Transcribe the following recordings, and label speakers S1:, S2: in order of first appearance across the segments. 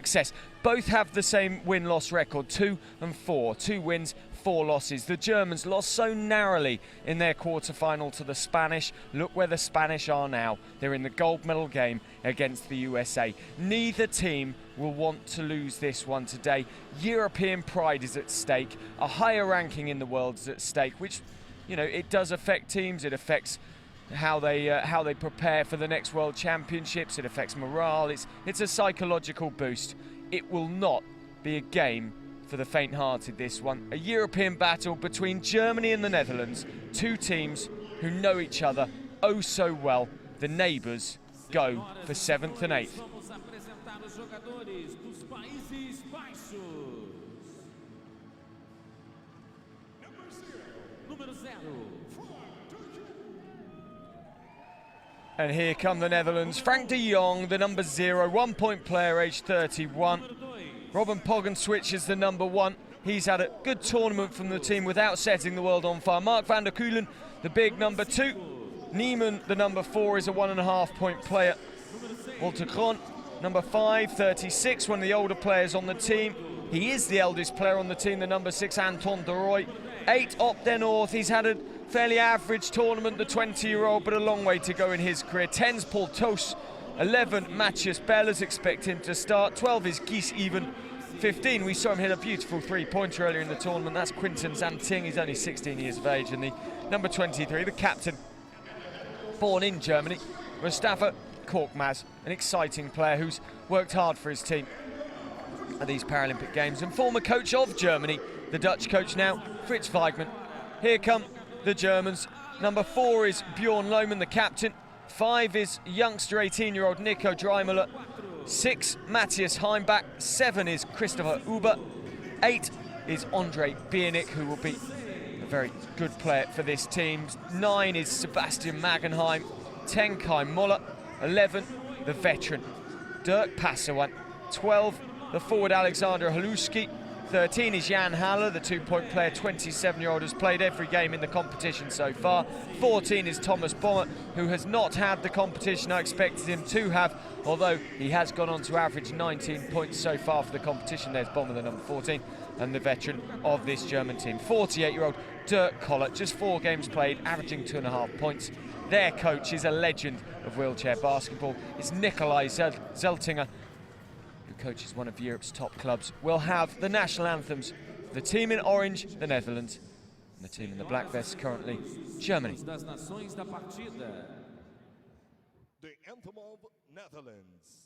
S1: success. Both have the same win-loss record, 2 and 4. 2 wins, 4 losses. The Germans lost so narrowly in their quarter-final to the Spanish. Look where the Spanish are now. They're in the gold medal game against the USA. Neither team will want to lose this one today. European pride is at stake. A higher ranking in the world is at stake, which, you know, it does affect teams. It affects how they prepare for the next World Championships. It affects morale. It's a psychological boost. It will not be a game for the faint-hearted, this one. A European battle between Germany and the Netherlands. 2 teams who know each other oh so well. The neighbours go for 7th and 8th. And here come the Netherlands. Frank de Jong, the number 0, 1-point player, aged 31. Robin Poggenswich is the number 1. He's had a good tournament from the team without setting the world on fire. Mark van der Kuilen, the big number 2. NIJMAN, the number 4, is a 1.5-point player. Walter Kroon, number 5, 36, one of the older players on the team. He is the eldest player on the team, the number 6, Anton de Rooij. 8, Op den North. He's had a fairly average tournament, the 20-year-old, but a long way to go in his career. 10's Paul Toos. 11, Matthias Bellers, expect him to start. 12 is Gijs even. 15, we saw him hit a beautiful 3-pointer earlier in the tournament. That's Quinten ZANTINGE. He's only 16 years of age. And the number 23, the captain, born in Germany, Mustafa KORKMAZ, an exciting player who's worked hard for his team at these Paralympic Games, and former coach of Germany, the Dutch coach now, Frits Weigmann. Here come the Germans. Number 4 is Bjorn, the captain. 5 is youngster 18-year-old Nico DREIMULLER. 6, Matthias HEIMBACH. 7 is Christopher Uber. 8 is Andre BIENEK, who will be a very good player for this team. 9 is Sebastian MAGENHEIM. 10, Kai MOLLER. 11, the veteran Dirk PASSIWAN. 12, the forward Alexandr HALOUSKI. 13 is Jan Haller, the 2-point player, 27-year-old, has played every game in the competition so far. 14 is Thomas BOHME, who has not had the competition I expected him to have, although he has gone on to average 19 points so far for the competition. There's BOHME, the number 14, and the veteran of this German team. 48-year-old Dirk KOHLER, just 4 games played, averaging 2.5 points. Their coach is a legend of wheelchair basketball. It's Nikolai Zeltinger, coaches one of Europe's top clubs. We'll have the national anthems. The team in orange, the Netherlands, and the team in the black vests currently, Germany.
S2: The anthem of Netherlands.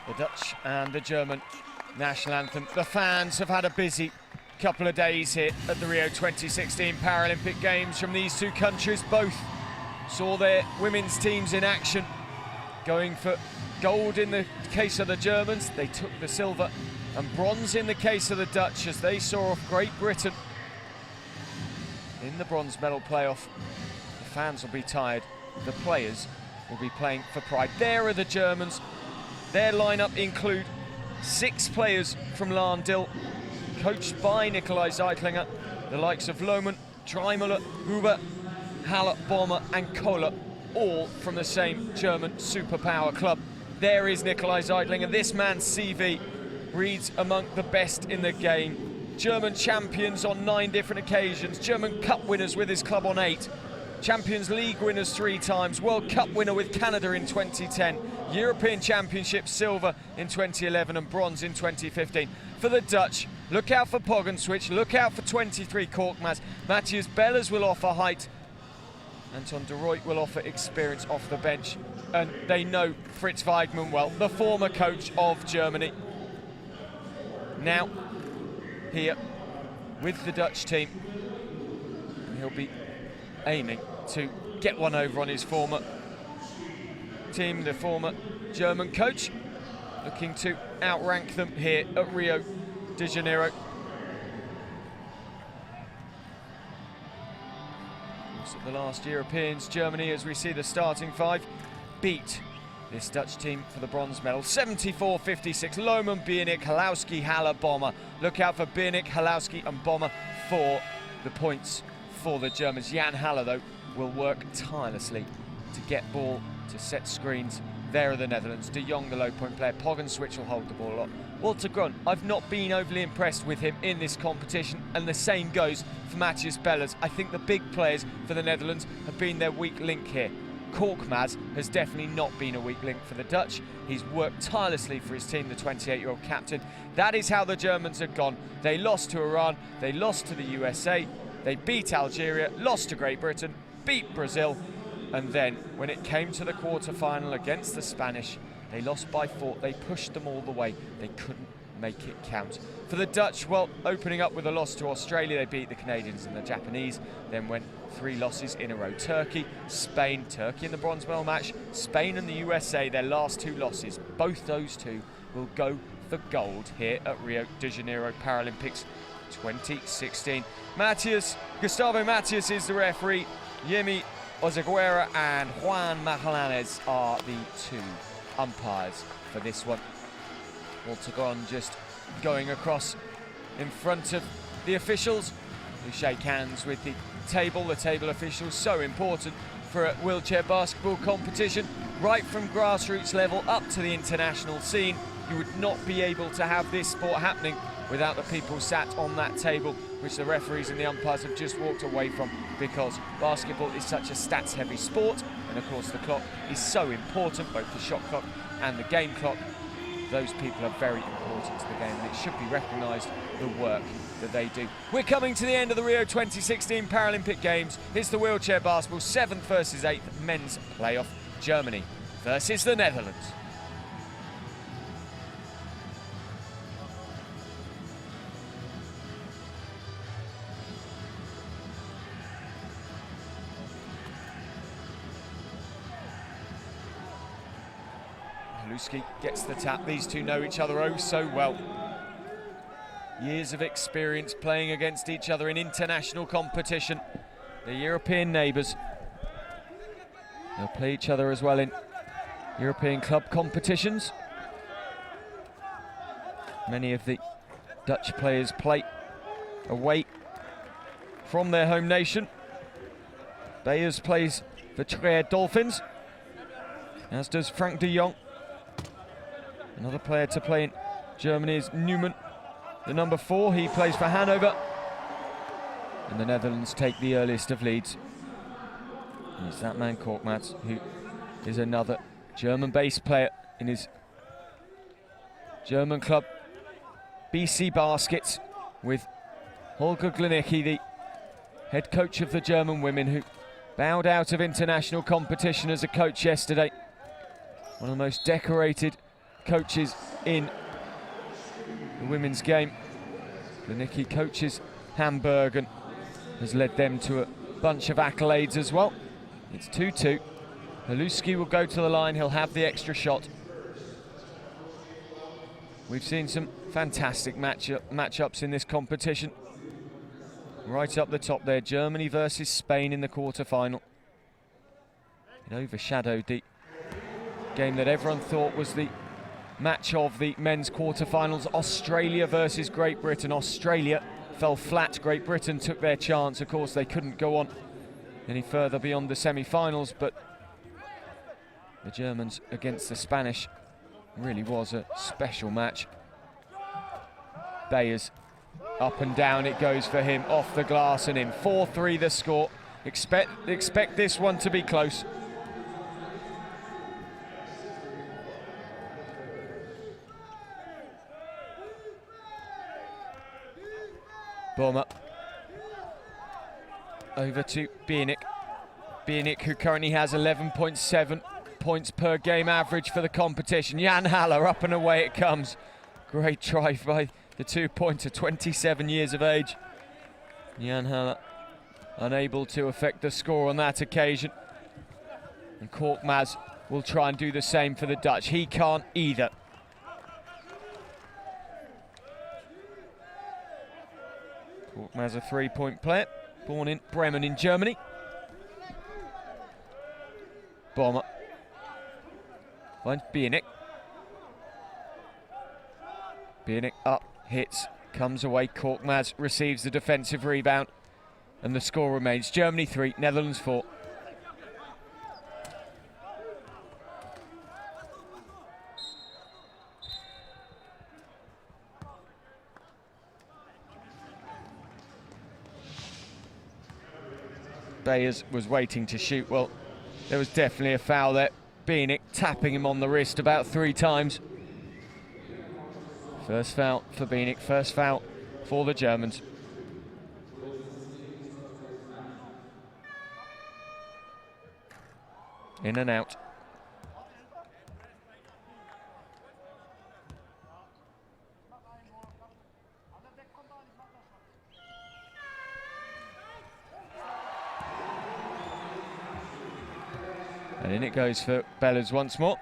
S1: the Dutch and the German national anthem. The fans have had a busy couple of days here at the Rio 2016 Paralympic Games from these two countries. Both saw their women's teams in action, going for gold in the case of the Germans. They took the silver, and bronze in the case of the Dutch as they saw off Great Britain in the bronze medal playoff. The fans will be tired. The players will be playing for pride. There are the Germans. Their lineup include 6 players from Lahn-Dill, coached by Nikolai Zeitlinger, the likes of LOHMANN, DREIMULLER, Huber, Halle, BOHME and KOHLER, all from the same German superpower club. There is Nikolai Zeitlinger. This man's CV reads among the best in the game. German champions on 9 different occasions, German Cup winners with his club on 8, Champions League winners 3 times, World Cup winner with Canada in 2010, European Championship silver in 2011 and bronze in 2015. For the Dutch, look out for POGGENWISCH, look out for 23 KORKMAZ. Matthias Bellers will offer height. Anton de Ruyt will offer experience off the bench. And they know Fritz Weidmann well, the former coach of Germany. Now, here with the Dutch team, he'll be aiming to get one over on his former team, the former German coach, looking to outrank them here at Rio de Janeiro. So the last Europeans, Germany, as we see the starting 5, beat this Dutch team for the bronze medal. 74-56, LOHMANN, BIENEK, HALOUSKI, Halle, BOHME. Look out for BIENEK, HALOUSKI and BOHME for the points for the Germans. Jan Halle, though, will work tirelessly to get ball, to set screens. There are the Netherlands. De Jong, the low point player. POGGENWISCH will hold the ball a lot. Walter Grön, I've not been overly impressed with him in this competition, and the same goes for Matthias Bellers. I think the big players for the Netherlands have been their weak link here. KORKMAZ has definitely not been a weak link for the Dutch. He's worked tirelessly for his team, the 28-year-old captain. That is how the Germans have gone. They lost to Iran, they lost to the USA, they beat Algeria, lost to Great Britain, beat Brazil, and then when it came to the quarter-final against the Spanish, they lost by 4. They pushed them all the way. They couldn't make it count. For the Dutch, well, opening up with a loss to Australia, they beat the Canadians and the Japanese, then went 3 losses in a row. Turkey, Spain, Turkey in the bronze medal match, Spain and the USA, their last 2 losses. Both those 2 will go for gold here at Rio de Janeiro Paralympics 2016. Gustavo Matthias is the referee. Yemi Ozeguera and Juan Magallanes are the 2 umpires for this one. Walter Grön just going across in front of the officials, who shake hands with the table officials. So important for a wheelchair basketball competition, right from grassroots level up to the international scene. You would not be able to have this sport happening without the people sat on that table, which the referees and the umpires have just walked away from, because basketball is such a stats-heavy sport, and of course the clock is so important, both the shot clock and the game clock. Those people are very important to the game, and it should be recognised, the work that they do. We're coming to the end of the Rio 2016 Paralympic Games. It's the wheelchair basketball 7th versus 8th men's playoff. Germany versus the Netherlands. HALOUSKI gets the tap. These 2 know each other oh so well. Years of experience playing against each other in international competition. The European neighbours. They'll play each other as well in European club competitions. Many of the Dutch players play away from their home nation. Bayers plays for Trier Dolphins, as does Frank de Jong. Another player to play in Germany is Neumann, the number 4. He plays for Hanover. And the Netherlands take the earliest of leads. And it's that man KORKMAZ, who is another German-based player in his German club, BC Baskets, with Holger Glenicki, the head coach of the German women, who bowed out of international competition as a coach yesterday. One of the most decorated coaches in the women's game. Nikki coaches Hamburg and has led them to a bunch of accolades as well. It's 2-2. HALOUSKI will go to the line, he'll have the extra shot. We've seen some fantastic matchups in this competition. Right up the top there, Germany versus Spain in the quarter-final. It overshadowed the game that everyone thought was the match of the men's quarter-finals, Australia versus Great Britain. Australia fell flat, Great Britain took their chance. Of course, they couldn't go on any further beyond the semi-finals, but the Germans against the Spanish really was a special match. Bayers, up and down it goes for him, off the glass and in. 4-3 the score. Expect this one to be close. BOHME over to BIENEK. BIENEK, who currently has 11.7 points per game average for the competition. Jan Haller, up and away it comes. Great try by the two-pointer, 27 years of age. Jan Haller unable to affect the score on that occasion. And KORKMAZ will try and do the same for the Dutch. He can't either. KORKMAZ, a three-point player, born in Bremen in Germany. BOHME finds BIENEK. BIENEK up, hits, comes away. KORKMAZ receives the defensive rebound, and the score remains Germany 3, Netherlands 4. Bayers was waiting to shoot. Well, there was definitely a foul there. BIENEK tapping him on the wrist about 3 times. First foul for BIENEK, first foul for the Germans. In and out. And in it goes for Bellers once more.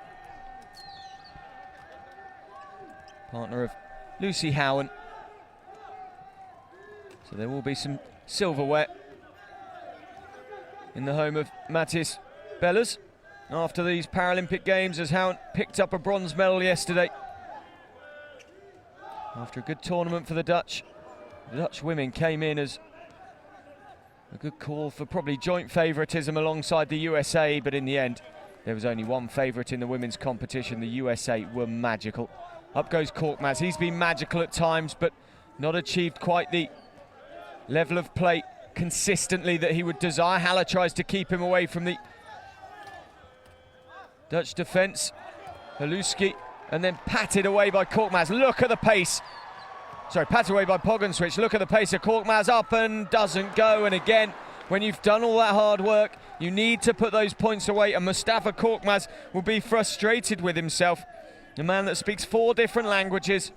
S1: Partner of Lucy Howen. So there will be some silverware in the home of Mattijs Bellers after these Paralympic Games, as Howen picked up a bronze medal yesterday. After a good tournament for the Dutch women came in as a good call for probably joint favouritism alongside the USA, but in the end, there was only one favourite in the women's competition. The USA were magical. Up goes KORKMAZ. He's been magical at times, but not achieved quite the level of play consistently that he would desire. Haller tries to keep him away from the Dutch defence. HALOUSKI, and then patted away by KORKMAZ. Look at the pace. Sorry, patted away by POGGENWISCH. Look at the pace of KORKMAZ, up and doesn't go. And again, when you've done all that hard work, you need to put those points away. And Mustafa KORKMAZ will be frustrated with himself. A man that speaks 4 different languages.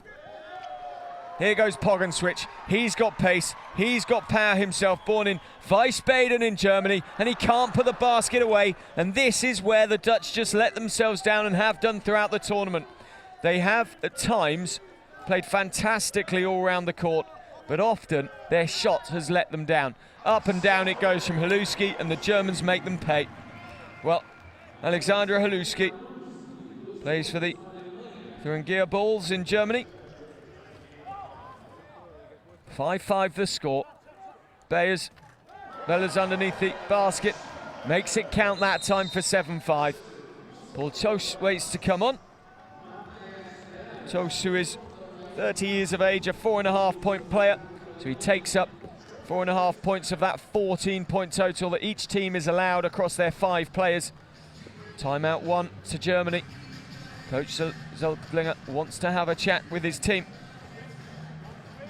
S1: Here goes POGGENWISCH. He's got pace, he's got power himself, born in Wiesbaden in Germany, and he can't put the basket away. And this is where the Dutch just let themselves down and have done throughout the tournament. They have, at times, played fantastically all around the court, but often their shot has let them down. Up and down it goes from HALOUSKI, and the Germans make them pay. Well, Alexandra HALOUSKI plays for the Thuringia Bulls in Germany. 5-5 the score. Bellers underneath the basket, makes it count that time for 7-5. Paul Tosh waits to come on. Tosh, who is 30 years of age, a 4.5-point player, so he takes up 4.5 points of that 14-point total that each team is allowed across their 5 players. Timeout 1 to Germany. Coach Zellblinger wants to have a chat with his team.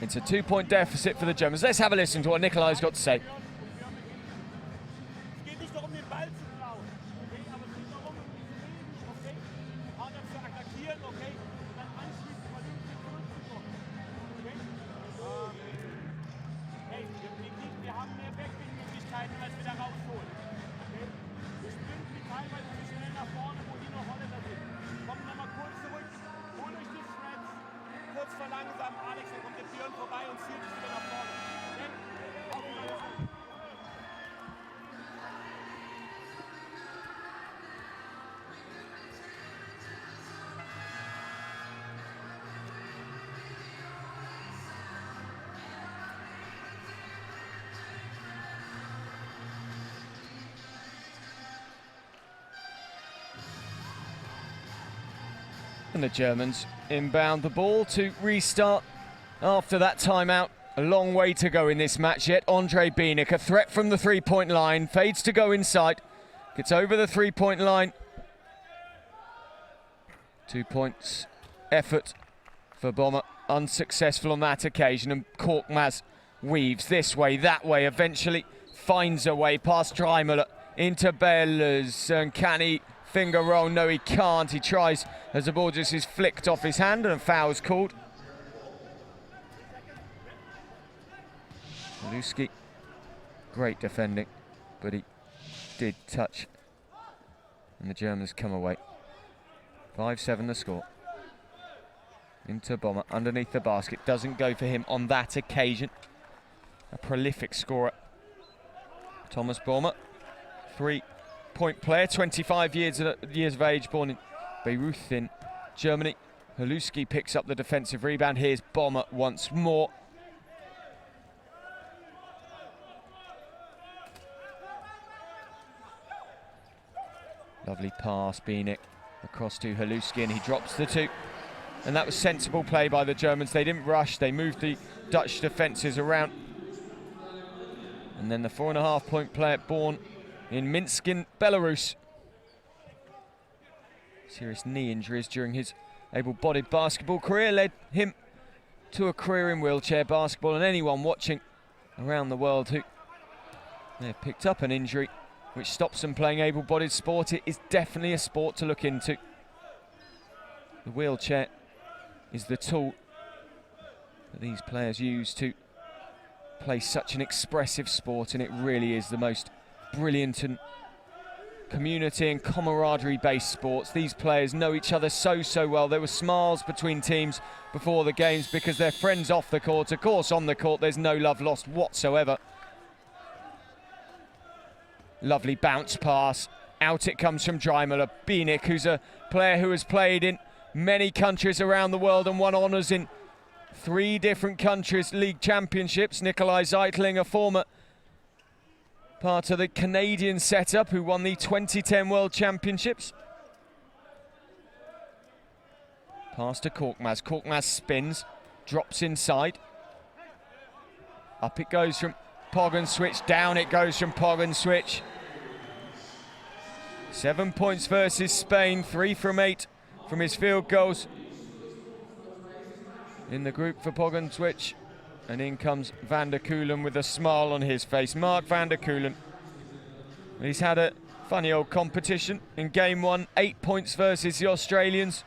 S1: It's a 2-point deficit for the Germans. Let's have a listen to what Nikolai's got to say.
S3: langsam. Alex, dann kommt der Bjorn vorbei und zieht sich wieder nach vorne.
S1: And the Germans inbound the ball to restart after that timeout. A long way to go in this match yet. Andre BIENEK, a threat from the three-point line, fades to go inside, gets over the three-point line. 2 points effort for BOHME, unsuccessful on that occasion, and KORKMAZ weaves this way, that way, eventually finds a way past DREIMULLER into Bellers, and can he finger roll? No, he can't. He tries as the ball just is flicked off his hand and a foul's called. HALOUSKI, great defending, but he did touch, and the Germans come away. 5-7 the score. Into BOHME, underneath the basket. Doesn't go for him on that occasion. A prolific scorer. Thomas BOHME, 3-point player, 25 years of age, born in Bayreuth in Germany. HALOUSKI picks up the defensive rebound. Here's BOHME once more. Lovely pass, BIENEK across to HALOUSKI, and he drops the two. And that was sensible play by the Germans. They didn't rush, they moved the Dutch defences around. And then the 4.5-point player born in Minsk in Belarus. Serious knee injuries during his able-bodied basketball career led him to a career in wheelchair basketball, and anyone watching around the world who may have picked up an injury which stops them playing able-bodied sport, it is definitely a sport to look into. The wheelchair is the tool that these players use to play such an expressive sport, and it really is the most brilliant and community and camaraderie-based sports. These players know each other so well. There were smiles between teams before the games because they're friends off the court. Of course, on the court, there's no love lost whatsoever. Lovely bounce pass. Out it comes from DREIMULLER. BIENEK, who's a player who has played in many countries around the world and won honours in 3 different countries' league championships. Nikolai Zeitling, a former part of the Canadian setup, who won the 2010 World Championships. Pass to KORKMAZ. KORKMAZ spins, drops inside. Up it goes from POGGENWICH, down it goes from POGGENWICH. 7 points versus Spain, 3 from 8 from his field goals in the group for POGGENWICH. And in comes Van der Keulen with a smile on his face. Marc van der Keulen. He's had a funny old competition. In game 1, 8 points versus the Australians.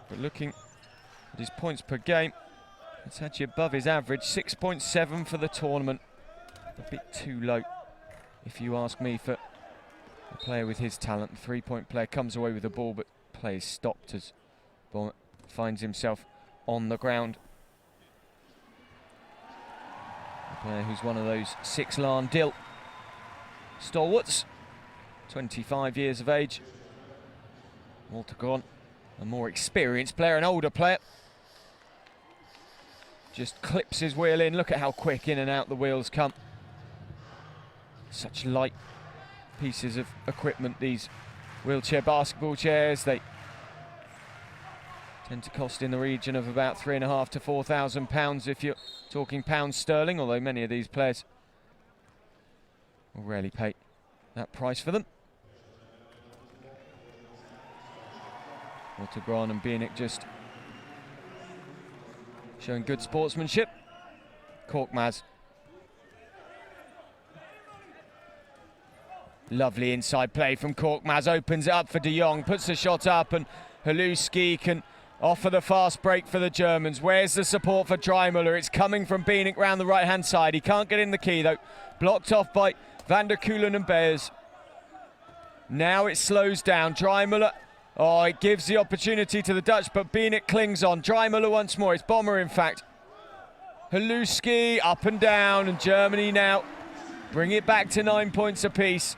S1: But looking at his points per game, it's actually above his average. 6.7 for the tournament. A bit too low, if you ask me, for a player with his talent. The 3-point player comes away with the ball, but play is stopped as BOHME finds himself on the ground. A player who's one of those 6-Larn Dill stalwarts, 25 years of age. Walter gone, a more experienced player, an older player. Just clips his wheel in. Look at how quick in and out the wheels come. Such light pieces of equipment, these wheelchair basketball chairs. They tend to cost in the region of about £3,500 to £4,000 if you're talking pounds sterling, although many of these players will rarely pay that price for them. Walter Gron and BIENEK just showing good sportsmanship. KORKMAZ. Lovely inside play from KORKMAZ, opens it up for de Jong, puts the shot up, and HALOUSKI can offer the fast break for the Germans. Where's the support for DREIMULLER? It's coming from BIENEK round the right-hand side. He can't get in the key though. Blocked off by Van der Keulen and Bears. Now it slows down. DREIMULLER Oh, it gives the opportunity to the Dutch, but BIENEK clings on. DREIMULLER once more. It's BOHME, in fact. HALOUSKI up and down, and Germany now bring it back to 9 points apiece.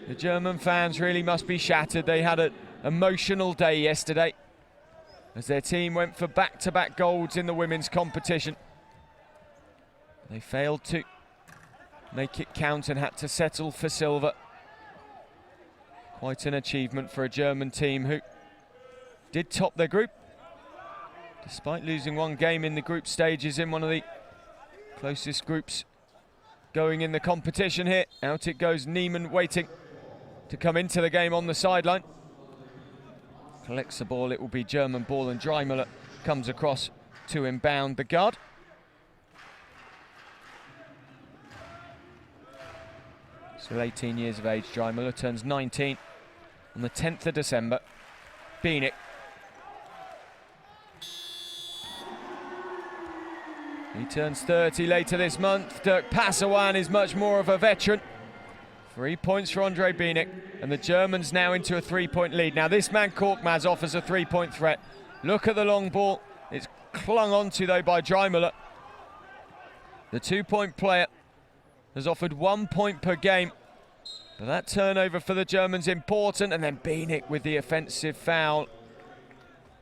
S1: The German fans really must be shattered. They had an emotional day yesterday as their team went for back-to-back golds in the women's competition. They failed to make it count and had to settle for silver. Quite an achievement for a German team who did top their group, despite losing one game in the group stages in one of the closest groups going in the competition here. Out it goes, NIJMAN waiting to come into the game on the sideline. Collects the ball, it will be German ball, and DREIMULLER comes across to inbound the guard. Still 18 years of age, DREIMULLER turns 19 on the 10th of December. BIENEK. He turns 30 later this month. Dirk PASSIWAN is much more of a veteran. 3 points for Andre BIENEK, and the Germans now into a 3-point lead. Now this man KORKMAZ offers a 3-point threat. Look at the long ball. It's clung onto though by DREIMULLER. The 2-point player has offered 1 point per game, but that turnover for the Germans important, and then BIENEK with the offensive foul.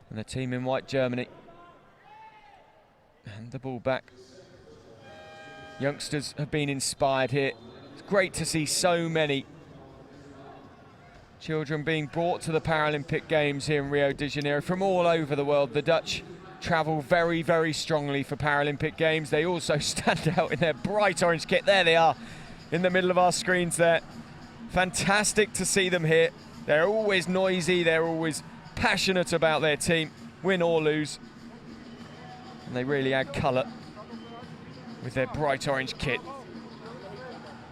S1: And the team in white, Germany, and the ball back. Youngsters have been inspired here. It's great to see so many children being brought to the Paralympic Games here in Rio de Janeiro from all over the world. The Dutch travel very, very strongly for Paralympic Games. They also stand out in their bright orange kit. There they are in the middle of our screens there. Fantastic to see them here. They're always noisy, they're always passionate about their team, win or lose. And they really add colour with their bright orange kit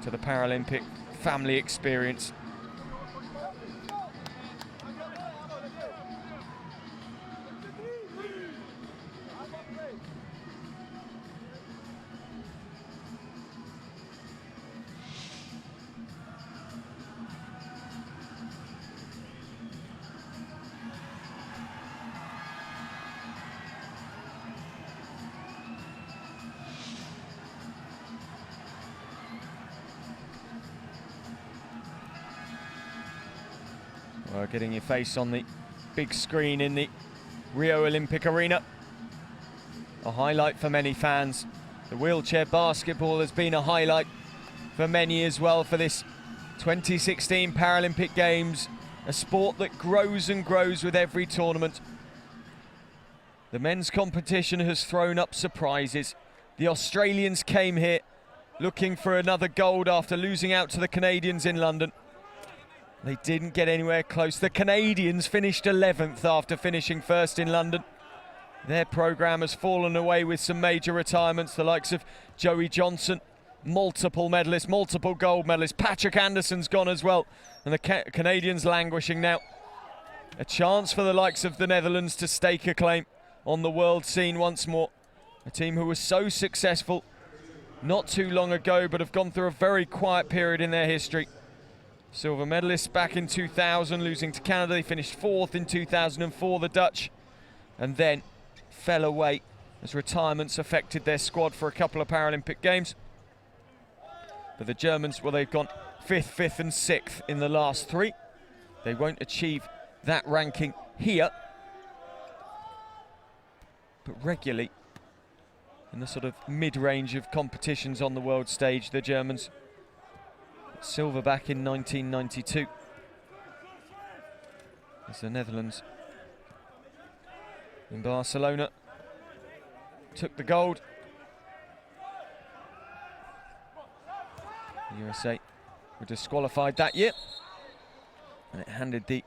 S1: to the Paralympic family experience. Well, getting your face on the big screen in the Rio Olympic Arena. A highlight for many fans. The wheelchair basketball has been a highlight for many as well for this 2016 Paralympic Games. A sport that grows and grows with every tournament. The men's competition has thrown up surprises. The Australians came here looking for another gold after losing out to the Canadians in London. They didn't get anywhere close. The Canadians finished 11th after finishing first in London. Their programme has fallen away with some major retirements, the likes of Joey Johnson, multiple medalists, multiple gold medalists. Patrick Anderson's gone as well, and the Canadians languishing now. A chance for the likes of the Netherlands to stake a claim on the world scene once more. A team who was so successful not too long ago, but have gone through a very quiet period in their history. Silver medalists back in 2000, losing to Canada. They finished 4th in 2004, the Dutch, and then fell away as retirements affected their squad for a couple of Paralympic Games. But the Germans, well, they've gone 5th, 5th and 6th in the last 3. They won't achieve that ranking here, but regularly in the sort of mid-range of competitions on the world stage, the Germans. Silver back in 1992 as the Netherlands in Barcelona took the gold. The USA were disqualified that year, and it handed the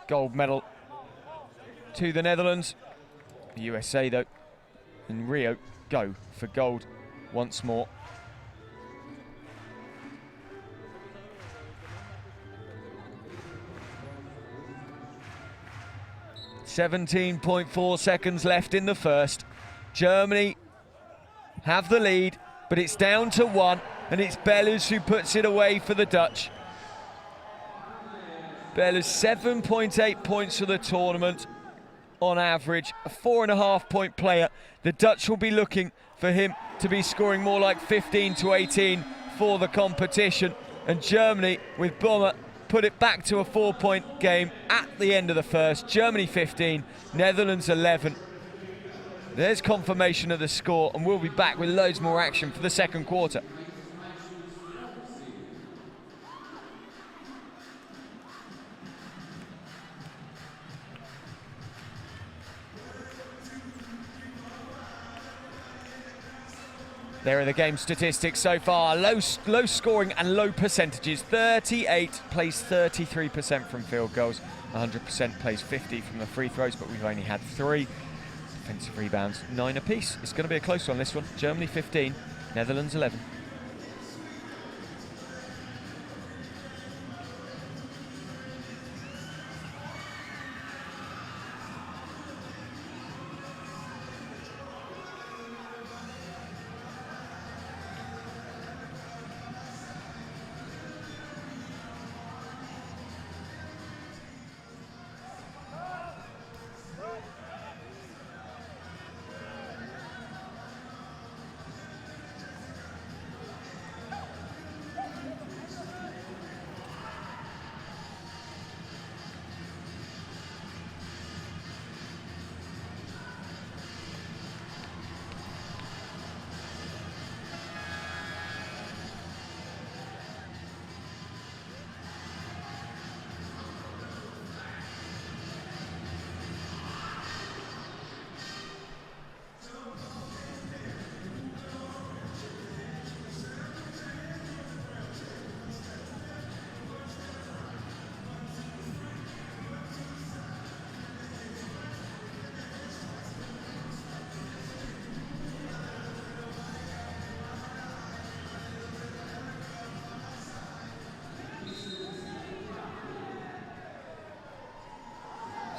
S1: gold medal to the Netherlands. The USA, though, in Rio, go for gold once more. 17.4 seconds left in the first. Germany have the lead, but it's down to 1, and it's Bellers who puts it away for the Dutch. Bella's 7.8 points for the tournament on average, a 4.5 point player. The Dutch will be looking for him to be scoring more like 15 to 18 for the competition. And Germany, with BOHME, put it back to a 4 point game at the end of the first. Germany 15, Netherlands 11. There's confirmation of the score, and we'll be back with loads more action for the second quarter. There are the game statistics so far. Low scoring and low percentages. 38 plays 33% from field goals. 100% plays 50 from the free throws, but we've only had 3. Defensive rebounds, 9 apiece. It's going to be a close one, this one. Germany 15, Netherlands 11.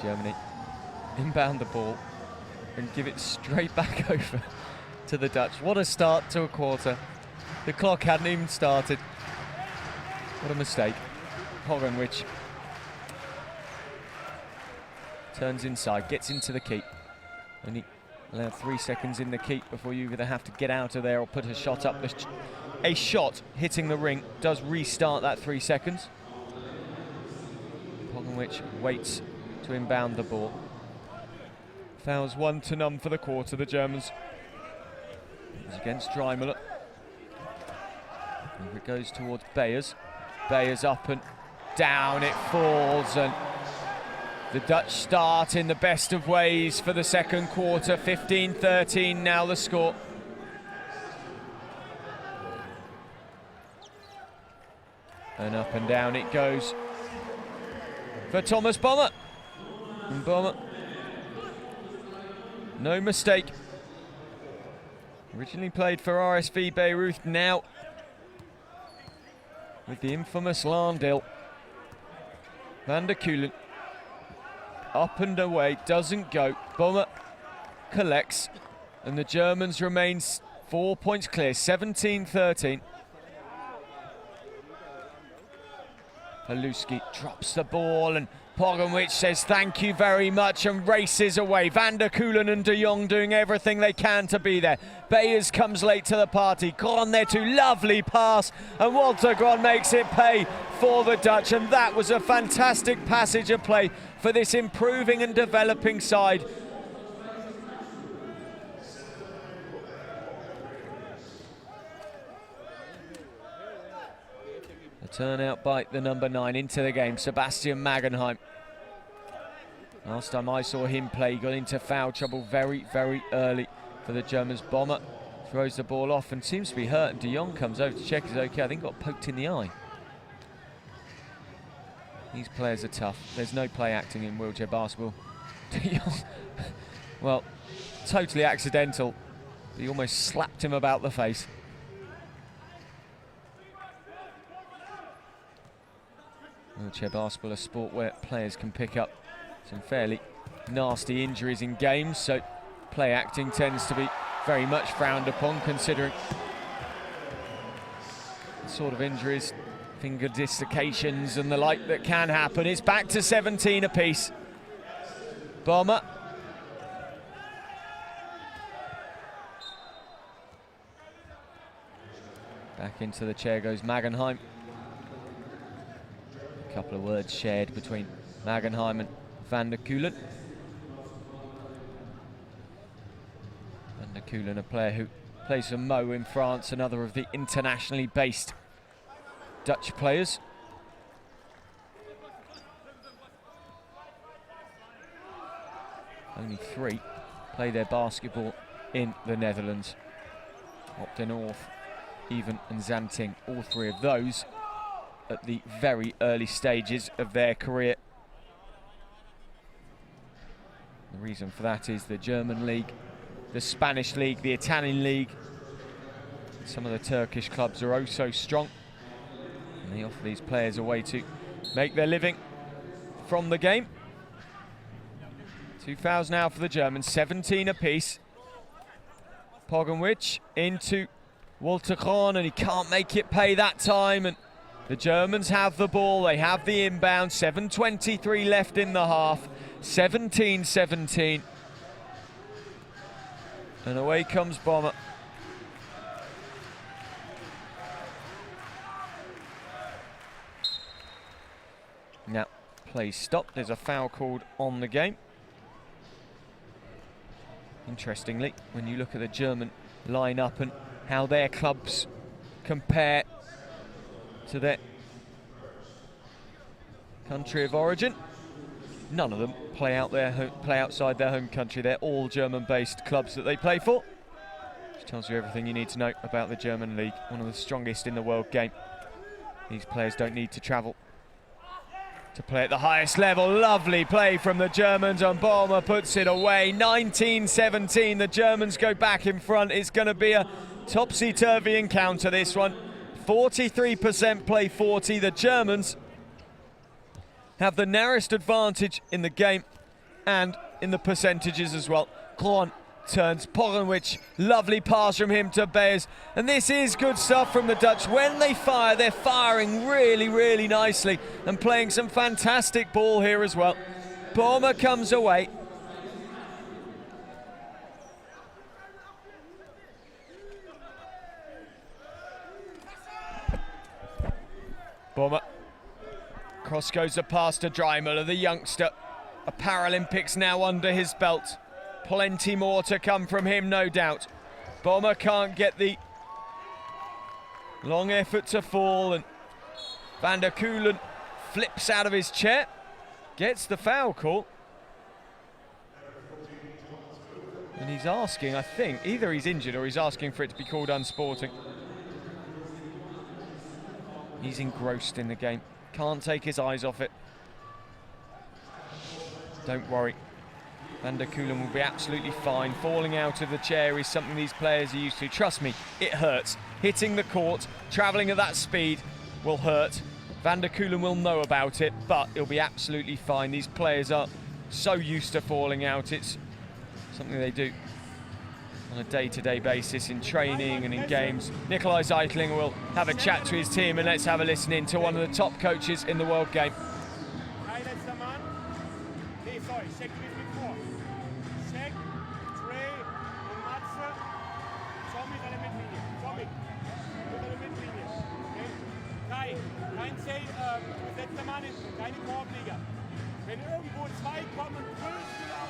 S1: Germany inbound the ball and give it straight back over to the Dutch. What a start to a quarter. The clock hadn't even started. What a mistake. POGGENWISCH turns inside, gets into the keep. Only allowed 3 seconds in the keep before you either have to get out of there or put a shot up. A shot hitting the ring does restart that 3 seconds. POGGENWISCH waits to inbound the ball. Fouls 1-0 for the quarter, the Germans. It's against DREIMULLER. And it goes towards Bayers. Bayers up and down it falls, and the Dutch start in the best of ways for the second quarter. 15-13 now the score. And up and down it goes for Thomas BOHME. And BOHME, no mistake. Originally played for RSV Beirut, now with the infamous Landil. Van der Keulen, up and away, doesn't go. BOHME collects, and the Germans remain 4 points clear, 17-13. HALOUSKI drops the ball, and POGGENWISCH says thank you very much and races away. Van der Keulen and de Jong doing everything they can to be there. Bayers comes late to the party. GROEN there too, lovely pass, and Walter GROEN makes it pay for the Dutch, and that was a fantastic passage of play for this improving and developing side. Turnout by the number 9 into the game, Sebastian MAGENHEIM. Last time I saw him play, he got into foul trouble very, very early for the Germans. BOHME throws the ball off and seems to be hurt, and de Jong comes over to check he's okay. I think got poked in the eye. These players are tough. There's no play acting in wheelchair basketball. De Jong, well, totally accidental. He almost slapped him about the face. Wheelchair basketball, a sport where players can pick up some fairly nasty injuries in games, so play acting tends to be very much frowned upon, considering the sort of injuries finger dislocations and the like that can happen. It's back to 17 apiece. BOHME. Back into the chair goes MAGENHEIM. A couple of words shared between MAGENHEIM and van der Kuylen. Van der Kuylen, a player who plays for Mo in France, another of the internationally based Dutch players. Only 3 play their basketball in the Netherlands. Opten, ORTH, Even and Zanting, all 3 of those at the very early stages of their career. The reason for that is the German league, the Spanish league, the Italian league. Some of the Turkish clubs are oh so strong, and they offer these players a way to make their living from the game. 2,000 now for the Germans, 17 apiece. POGGENWISCH into Walter, and he can't make it pay that time, and the Germans have the ball, they have the inbound, 7:23 left in the half, 17-17. And away comes BOHME. Now, play stopped, there's a foul called on the game. Interestingly, when you look at the German line-up and how their clubs compare to their country of origin, none of them play outside their home country. They're all German-based clubs that they play for, which tells you everything you need to know about the German league, one of the strongest in the world game. These players don't need to travel to play at the highest level. Lovely play from the Germans, and BOHME puts it away. 19-17, the Germans go back in front. It's going to be a topsy-turvy encounter, this one. 43% play 40. The Germans have the narrowest advantage in the game and in the percentages as well. GROEN turns POGGENWISCH, lovely pass from him to Beers, and this is good stuff from the Dutch. When they fire, they're firing really, really nicely and playing some fantastic ball here as well. BOHME comes away. BOHME. Cross goes the pass to DREIMULLER, the youngster. A Paralympics now under his belt. Plenty more to come from him, no doubt. BOHME can't get the long effort to fall, and van der Kuylen flips out of his chair, gets the foul call. And he's asking, I think, either he's injured or he's asking for it to be called unsporting. He's engrossed in the game, can't take his eyes off it. Don't worry. Van der Kuylen will be absolutely fine. Falling out of the chair is something these players are used to. Trust me, it hurts. Hitting the court, travelling at that speed will hurt. Van der Kuylen will know about it, but he'll be absolutely fine. These players are so used to falling out. It's something they do on a day-to-day basis in training and in games. Nikolai Zeitlinger will have a chat to his team, and let's have a listen in to one of the top coaches in the world game.
S3: Letzter Mann hinten, keine Korbleger. Wenn irgendwo 2 kommen, grüßt du laut.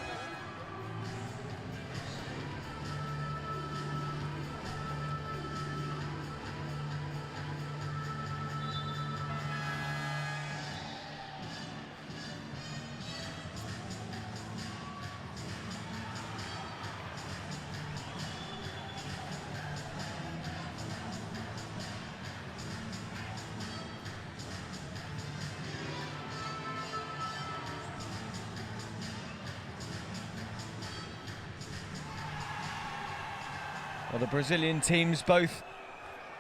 S1: Well, the Brazilian teams both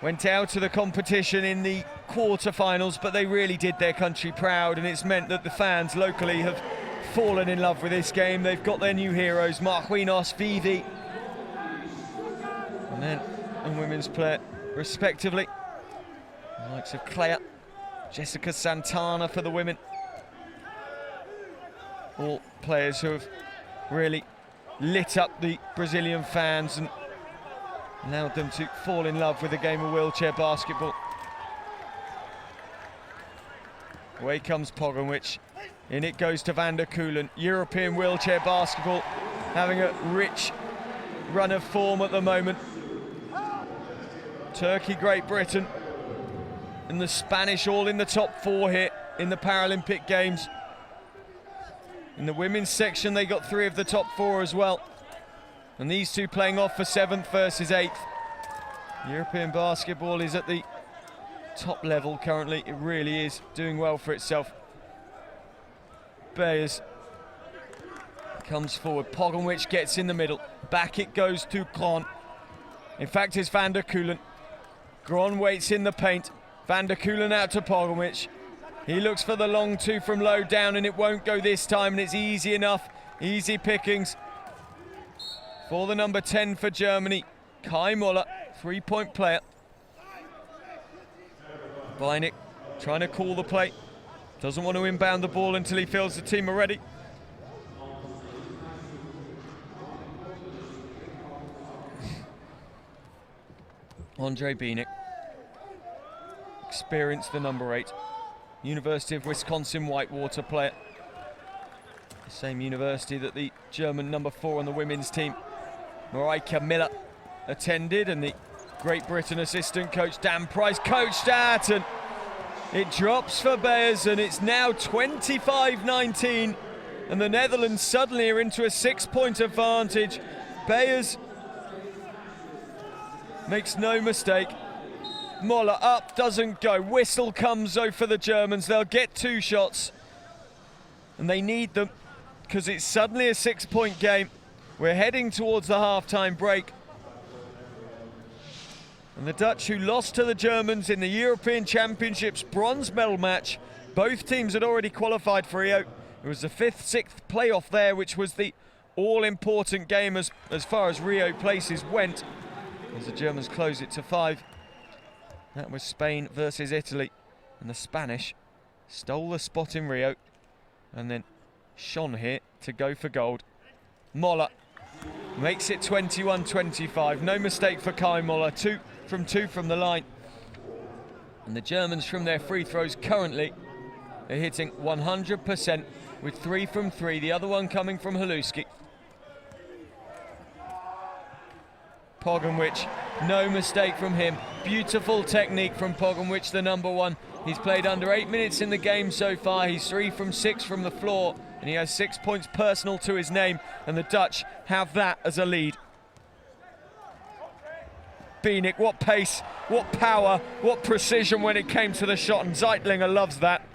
S1: went out of the competition in the quarterfinals, but they really did their country proud, and it's meant that the fans locally have fallen in love with this game. They've got their new heroes, Marquinhos, Vivi, and men and women's player respectively. The likes of Clea Jessica Santana for the women. All players who have really lit up the Brazilian fans and allowed them to fall in love with the game of wheelchair basketball. Away comes POGGENWICH. In it goes to van der Kuylen. European wheelchair basketball having a rich run of form at the moment. Turkey, Great Britain, and the Spanish all in the top 4 here in the Paralympic Games. In the women's section, they got 3 of the top 4 as well. And these two playing off for 7th versus 8th. European basketball is at the top level currently. It really is doing well for itself. Bayers comes forward. POGGENWICH gets in the middle. Back it goes to GROEN. In fact, it's van der Kuylen. GROEN waits in the paint. Van der Kuylen out to POGGENWICH. He looks for the long 2 from low down, and it won't go this time, and it's easy enough. Easy pickings for the number 10 for Germany, Kai Muller, 3-point player. BIENEK trying to call the play. Doesn't want to inbound the ball until he feels the team are ready. Andre BIENEK, experienced the number 8. University of Wisconsin Whitewater player. The same university that the German number 4 on the women's team, Mareike Miller, attended, and the Great Britain assistant coach Dan Price coached at, and it drops for Bayers, and it's now 25-19, and the Netherlands suddenly are into a 6-point advantage. Bayers makes no mistake. Muller up, doesn't go. Whistle comes though for the Germans. They'll get 2 shots, and they need them because it's suddenly a 6-point game. We're heading towards the half-time break. And the Dutch, who lost to the Germans in the European Championships bronze medal match, both teams had already qualified for Rio. It was the 5th, 6th playoff there, which was the all-important game as far as Rio places went, as the Germans close it to 5. That was Spain versus Italy, and the Spanish stole the spot in Rio and then shone here to go for gold. Muller makes it 21-25. No mistake for Kai Muller. 2 from the line. And the Germans from their free throws currently are hitting 100% with 3 from 3. The other one coming from HALOUSKI. POGGENWICH, no mistake from him. Beautiful technique from POGGENWICH, the number 1. He's played under 8 minutes in the game so far. He's 3 from 6 from the floor, and he has 6 points personal to his name, and the Dutch have that as a lead. BIENEK, what pace, what power, what precision when it came to the shot, and Zeitlinger loves that.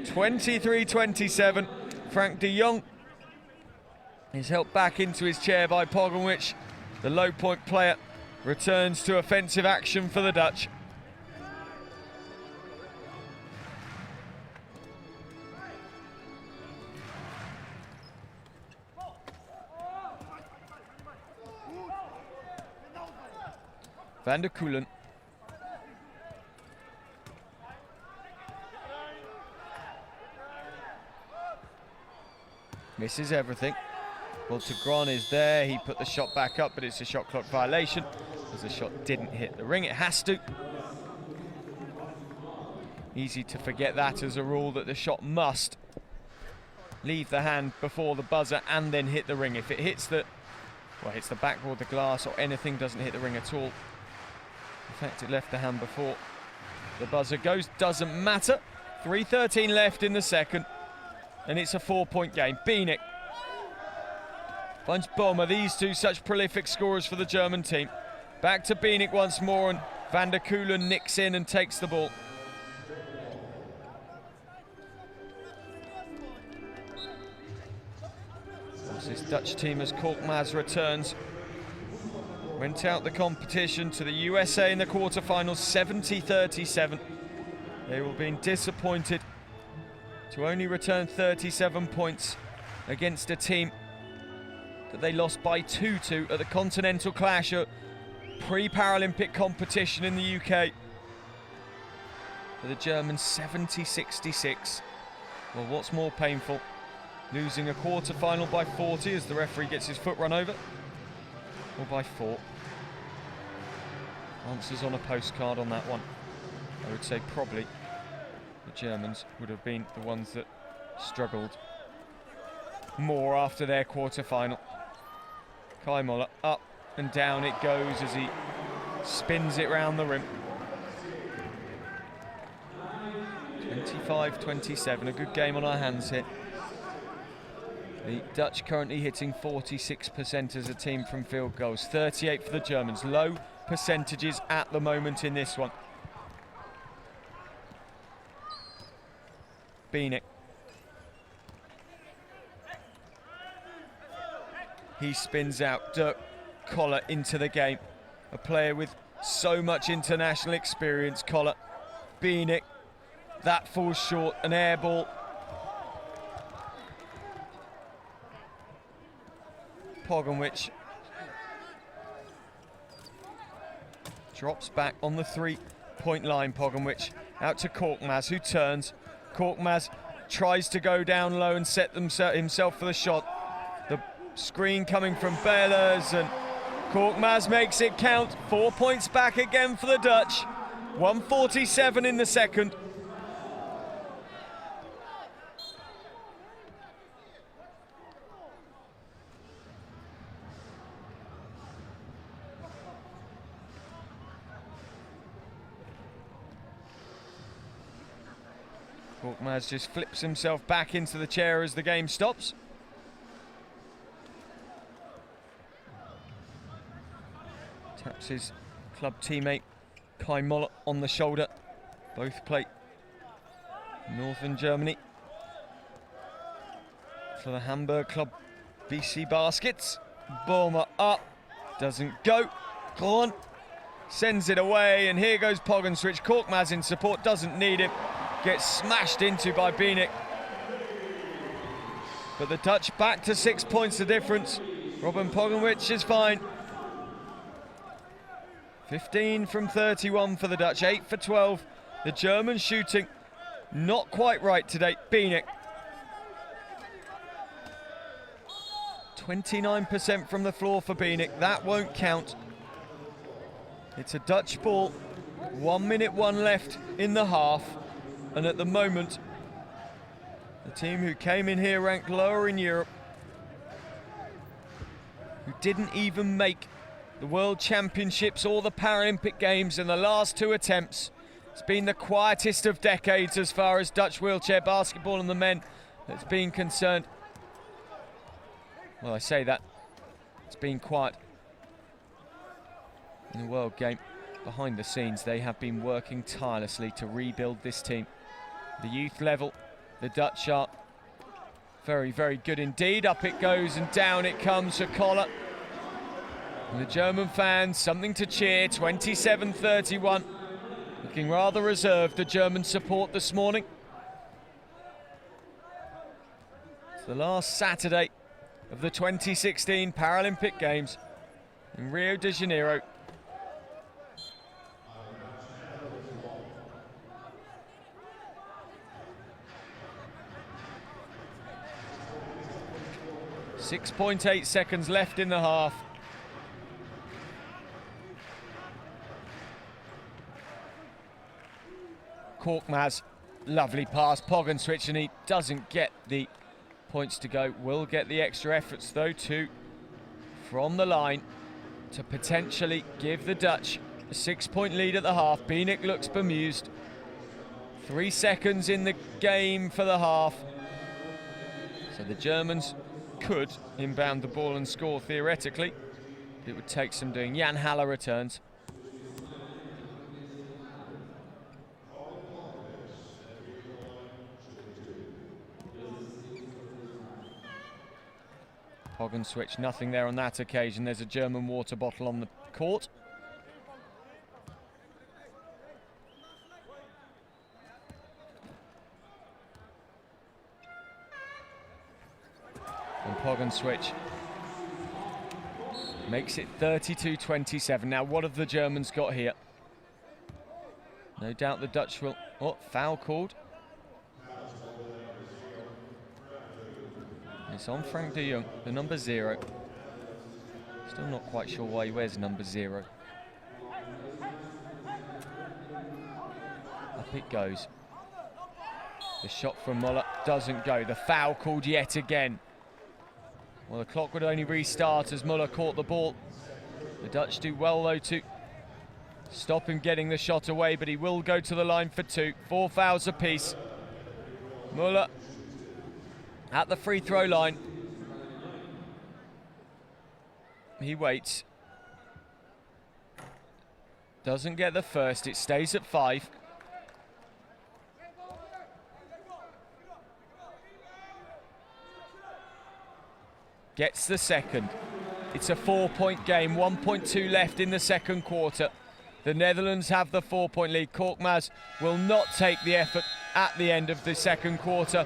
S1: 23-27. Frank de Jong is helped back into his chair by POGGENWICH. The low-point player returns to offensive action for the Dutch. Van der Kuylen. Misses everything. Walter Gron is there. He put the shot back up, but it's a shot clock violation as the shot didn't hit the ring. It has to. Easy to forget that as a rule, that the shot must leave the hand before the buzzer and then hit the ring. If it hits the, well, hits the backboard, the glass, or anything, doesn't hit the ring at all. In fact, it left the hand before the buzzer goes. Doesn't matter. 3:13 left in the second, and it's a 4-point game. BIENEK finds BOHME. These two such prolific scorers for the German team. Back to BIENEK once more, and van der Kuylen nicks in and takes the ball. This Dutch team, as KORKMAZ returns, went out the competition to the USA in the quarterfinals 70-37. They will be disappointed to only return 37 points against a team that they lost by 2-2 at the Continental Clash, at pre-Paralympic competition in the UK. For the Germans, 70-66. Well, what's more painful? Losing a quarter-final by 40 as the referee gets his foot run over, or by 4? Answers on a postcard on that one. I would say probably the Germans would have been the ones that struggled more after their quarter-final. Kai Moller, up and down it goes as he spins it round the rim. 25-27, a good game on our hands here. The Dutch currently hitting 46% as a team from field goals, 38 for the Germans. Low percentages at the moment in this one. BIENEK. He spins out. Dirk KOHLER into the game. A player with so much international experience, KOHLER. BIENEK. That falls short, an air ball. POGGENWISCH drops back on the 3-point line. POGGENWISCH out to KORKMAZ, who turns. KORKMAZ tries to go down low and set himself for the shot. The screen coming from Bellers, and KORKMAZ makes it count. 4 points back again for the Dutch. 1:47 in the second. KORKMAZ just flips himself back into the chair as the game stops. Taps his club teammate Kai Moller on the shoulder. Both play Northern Germany for the Hamburg club BC Baskets. BOHME up, doesn't go. GROEN sends it away, and here goes POGGENWISCH. KORKMAZ in support, doesn't need him. Gets smashed into by BIENEK. But the Dutch back to 6 points the difference. Robin POGGENWISCH is fine. 15 from 31 for the Dutch, 8 for 12. The German shooting not quite right today. BIENEK. 29% from the floor for BIENEK. That won't count. It's a Dutch ball. 1 minute, 1 left in the half. And at the moment, the team who came in here ranked lower in Europe, who didn't even make the World Championships or the Paralympic Games in the last 2 attempts. It's been the quietest of decades as far as Dutch wheelchair basketball and the men has been concerned. Well, I say that. It's been quiet in the World Game. Behind the scenes, they have been working tirelessly to rebuild this team. The youth level, the Dutch are very, very good indeed. Up it goes and down it comes for KOHLER. And the German fans, something to cheer, 27-31. Looking rather reserved, the German support this morning. It's the last Saturday of the 2016 Paralympic Games in Rio de Janeiro. .8 seconds left in the half. KORKMAZ, lovely pass. POGGENWISCH, and he doesn't get the points to go. Will get the extra efforts though, too, from the line to potentially give the Dutch a 6-point lead at the half. BIENEK looks bemused. 3 seconds in the game for the half. So the Germans could inbound the ball and score theoretically. It would take some doing. Jan Haller returns. POGGENWISCH, nothing there on that occasion. There's a German water bottle on the court. And POGGENWISCH makes it 32-27. Now, what have the Germans got here? No doubt the Dutch will... Oh, foul called. It's on Frank de Jong, the number 0. Still not quite sure why he wears number 0. Up it goes. The shot from Muller doesn't go. The foul called yet again. Well, the clock would only restart as Muller caught the ball. The Dutch do well, though, to stop him getting the shot away, but he will go to the line for 2. 4 fouls apiece. Muller at the free throw line. He waits. Doesn't get the first. It stays at 5. Gets the second. It's a 4-point game, 1.2 left in the second quarter. The Netherlands have the 4-point lead. KORKMAZ will not take the effort at the end of the second quarter.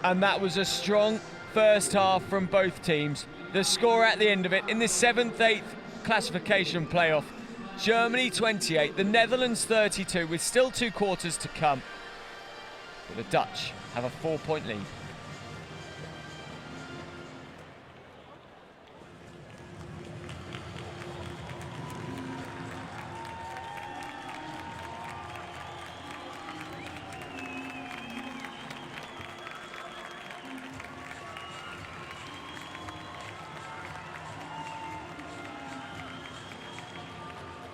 S1: And that was a strong first half from both teams. The score at the end of it in the 7th-8th classification playoff. Germany 28, the Netherlands 32, with still 2 quarters to come. But the Dutch have a 4-point lead.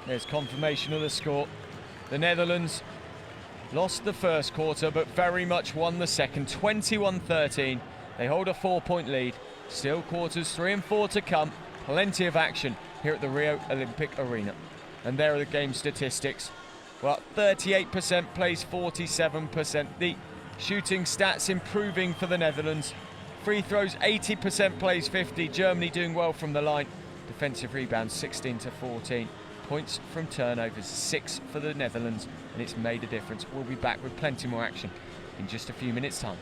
S1: There's confirmation of the score. The Netherlands lost the first quarter, but very much won the second, 21-13. They hold a 4-point lead. Still quarters 3 and 4 to come. Plenty of action here at the Rio Olympic Arena. And there are the game statistics. Well, 38% plays 47%. The shooting stats improving for the Netherlands. Free throws, 80% plays 50. Germany doing well from the line. Defensive rebounds, 16-14. Points from turnovers, 6 for the Netherlands, and it's made a difference. We'll be back with plenty more action in just a few minutes' time.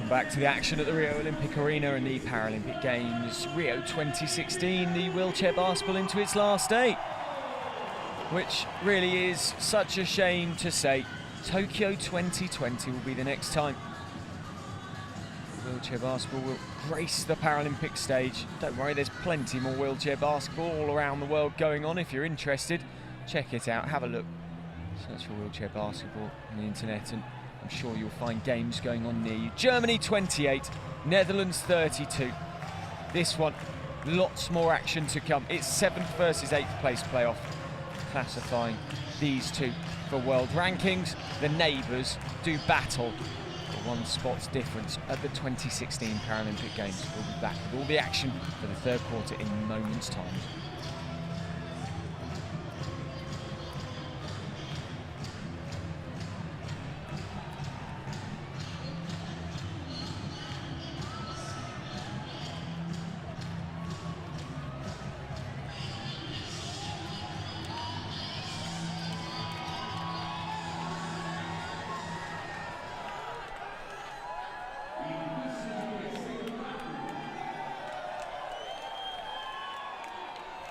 S1: Welcome back to the action at the Rio Olympic Arena and the Paralympic Games. Rio 2016, the wheelchair basketball into its last day, which really is such a shame to say. Tokyo 2020 will be the next time wheelchair basketball will grace the Paralympic stage. Don't worry, there's plenty more wheelchair basketball all around the world going on. If you're interested, check it out, have a look. Search for wheelchair basketball on the internet and I'm sure you'll find games going on near you. Germany 28, Netherlands 32. This one, lots more action to come. It's 7th versus 8th place playoff, classifying these two for world rankings. The neighbours do battle for one spot's difference at the 2016 Paralympic Games. We'll be back with all the action for the third quarter in moments' time.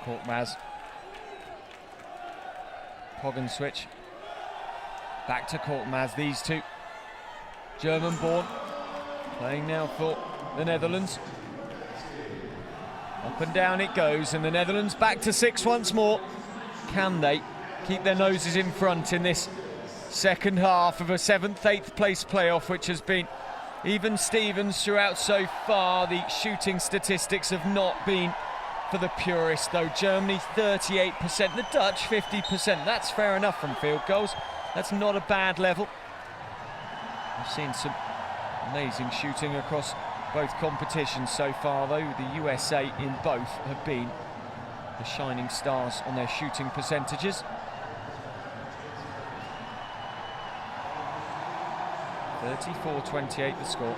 S1: KORKMAZ, POGGENWISCH, back to KORKMAZ, these two, German-born, playing now for the Netherlands. Up and down it goes, and the Netherlands back to 6 once more. Can they keep their noses in front in this second half of a 7th, 8th place playoff, which has been even Stevens throughout so far? The shooting statistics have not been for the purists, though. Germany 38%, the Dutch 50%. That's fair enough from field goals. That's not a bad level. I've seen some amazing shooting across both competitions so far, though. The USA in both have been the shining stars on their shooting percentages. 34-28 the score.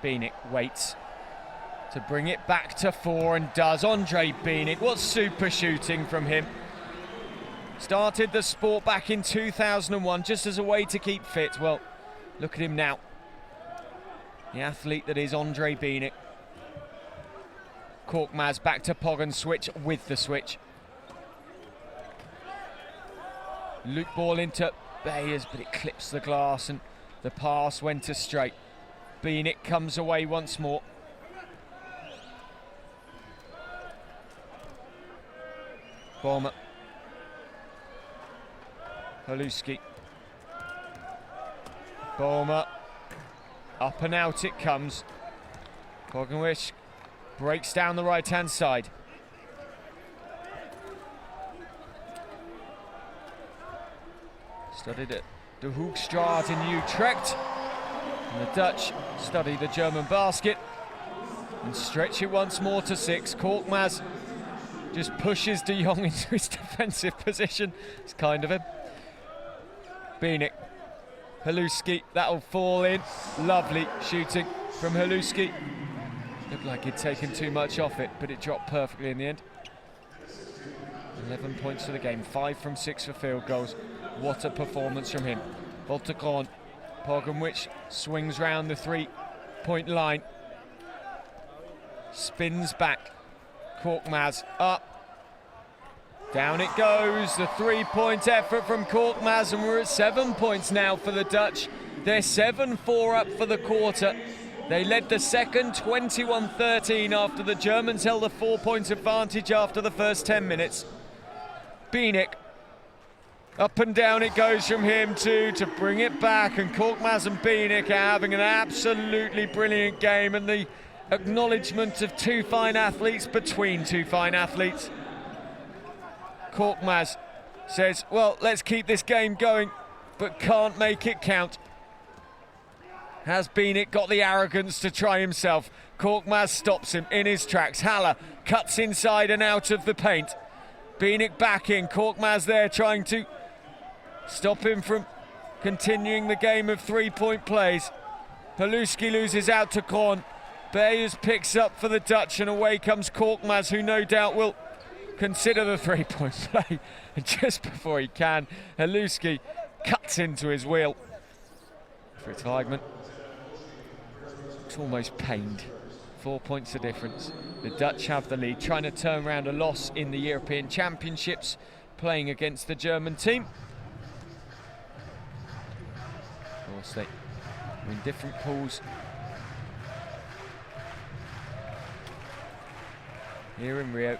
S1: BIENEK waits to bring it back to 4 and does. Andre BIENEK, what super shooting from him. Started the sport back in 2001 just as a way to keep fit. Well, look at him now. The athlete that is Andre BIENEK. KORKMAZ back to POGGENWISCH with the switch. Loop ball into Bayers, but it clips the glass and the pass went astray. BIENEK comes away once more. BOHME. HALOUSKI. BOHME. Up and out it comes. POGGENWISCH breaks down the right-hand side. Studied at De Hoogstraat in Utrecht. And the Dutch study the German basket and stretch it once more to 6. KORKMAZ just pushes De Jong into his defensive position. It's kind of him. BIENEK. HALOUSKI, that'll fall in. Lovely shooting from HALOUSKI. Looked like he'd taken too much off it, but it dropped perfectly in the end. 11 points for the game, 5 from 6 for field goals. What a performance from him. Walter Kroon. POGGENWISCH swings round the 3-point line. Spins back. KORKMAZ up. Down it goes. The 3-point effort from KORKMAZ, and we're at 7 points now for the Dutch. They're 7-4 up for the quarter. They led the second 21-13 after the Germans held a 4-point advantage after the first 10 minutes. BIENEK. Up and down it goes from him too to bring it back, and KORKMAZ and BIENEK are having an absolutely brilliant game, and the acknowledgement of two fine athletes between two fine athletes. KORKMAZ says, well, let's keep this game going, but can't make it count. Has BIENEK got the arrogance to try himself? KORKMAZ stops him in his tracks. Haller cuts inside and out of the paint. BIENEK back in, KORKMAZ there trying to stop him from continuing the game of 3-point plays. HALOUSKI loses out to GROEN. Beyers picks up for the Dutch, and away comes KORKMAZ, who no doubt will consider the 3-point play. And just before he can, HALOUSKI cuts into his wheel. Fritz Heigmann looks almost pained. 4 points the difference. The Dutch have the lead, trying to turn around a loss in the European Championships, playing against the German team. Of course, they are in different pools. Here in Rio.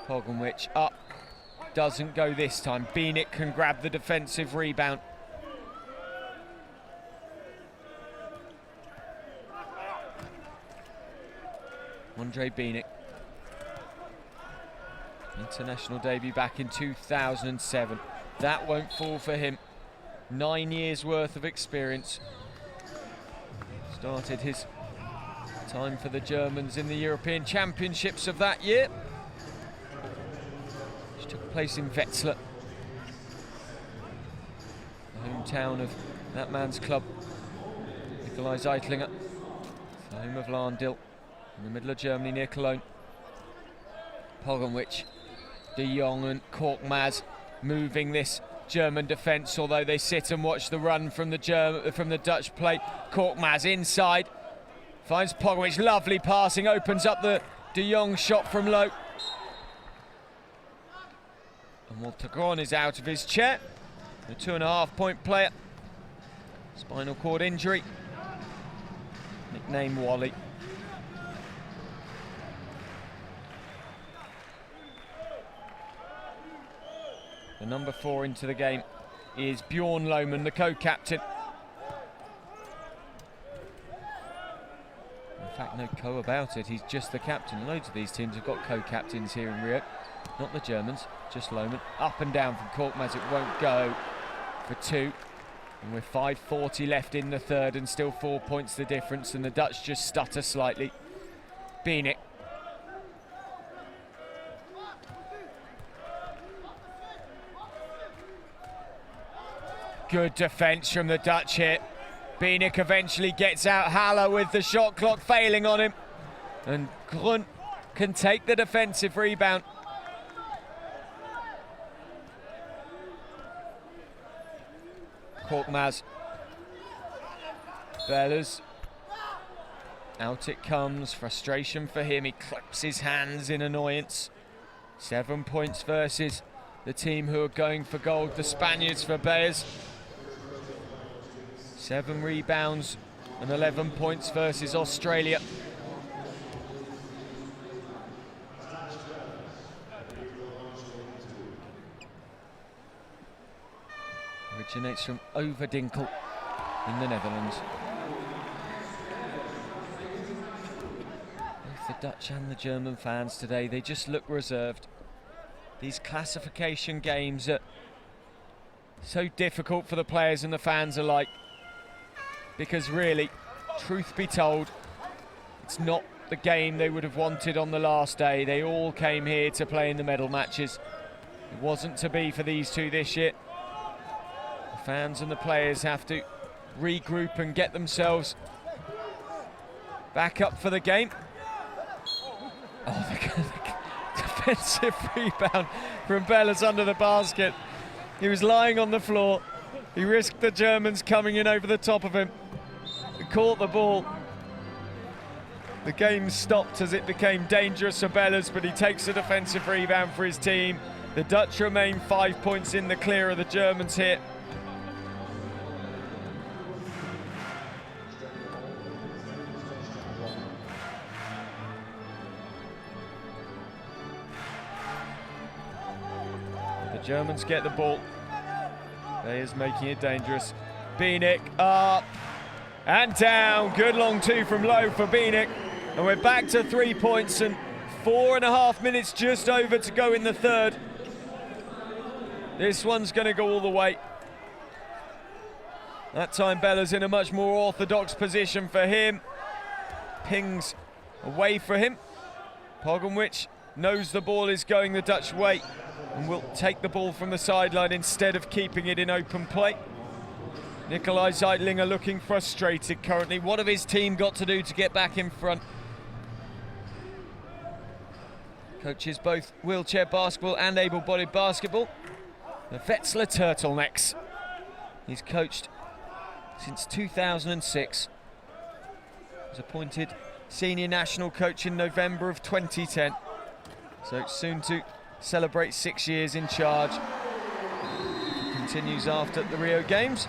S1: POGGENWICH up. Doesn't go this time. BIENEK can grab the defensive rebound. Andre BIENEK. International debut back in 2007. That won't fall for him. 9 years worth of experience. Started his time for the Germans in the European Championships of that year, which took place in Wetzlar, the hometown of that man's club, Nikolai Zeitlinger, the home of Lahndil, in the middle of Germany near Cologne. POGGENWICH, de Jong and KORKMAZ moving this German defence, although they sit and watch the run from the Dutch plate. KORKMAZ inside, finds POGGENWICH, lovely passing, opens up the de Jong shot from low. And Walter GROEN is out of his chair. A 2.5-point player. Spinal cord injury. Nicknamed Wally. The number 4 into the game is Bjorn LOHMANN, the co-captain. In fact, no co about it, he's just the captain. Loads of these teams have got co-captains here in Rio. Not the Germans, just LOHMANN. Up and down from KORKMAZ, it won't go for 2. And with 5:40 left in the third and still 4 points the difference, and the Dutch just stutter slightly. BIENEK. Good defence from the Dutch here. BIENEK eventually gets out. Haller with the shot clock failing on him. And GROEN can take the defensive rebound. KORKMAZ. Bellers. Out it comes. Frustration for him. He claps his hands in annoyance. 7 points versus the team who are going for gold, the Spaniards for Beyers. 7 rebounds and 11 points versus Australia. Originates from Overdinkel in the Netherlands. Both the Dutch and the German fans today, they just look reserved. These classification games are so difficult for the players and the fans alike, because really, truth be told, it's not the game they would have wanted on the last day. They all came here to play in the medal matches. It wasn't to be for these two this year. The fans and the players have to regroup and get themselves back up for the game. Oh, the defensive rebound from Bellers under the basket. He was lying on the floor. He risked the Germans coming in over the top of him. He caught the ball. The game stopped as it became dangerous for Bellers, but he takes a defensive rebound for his team. The Dutch remain 5 points in the clear of the Germans here. The Germans get the ball. Beyers making it dangerous. BIENEK up and down. Good long 2 from low for BIENEK. And we're back to 3 points and 4.5 minutes just over to go in the third. This one's going to go all the way. That time Bellers in a much more orthodox position for him. Pings away for him. POGGENWICH knows the ball is going the Dutch way. and will take the ball from the sideline instead of keeping it in open play. Nikolai Zeitlinger looking frustrated currently. What have his team got to do to get back in front? Coaches both wheelchair basketball and able-bodied basketball. The Wetzlar Turtlenecks. He's coached since 2006. Was appointed senior national coach in November of 2010. So soon to celebrate 6 years in charge. Continues after the Rio Games.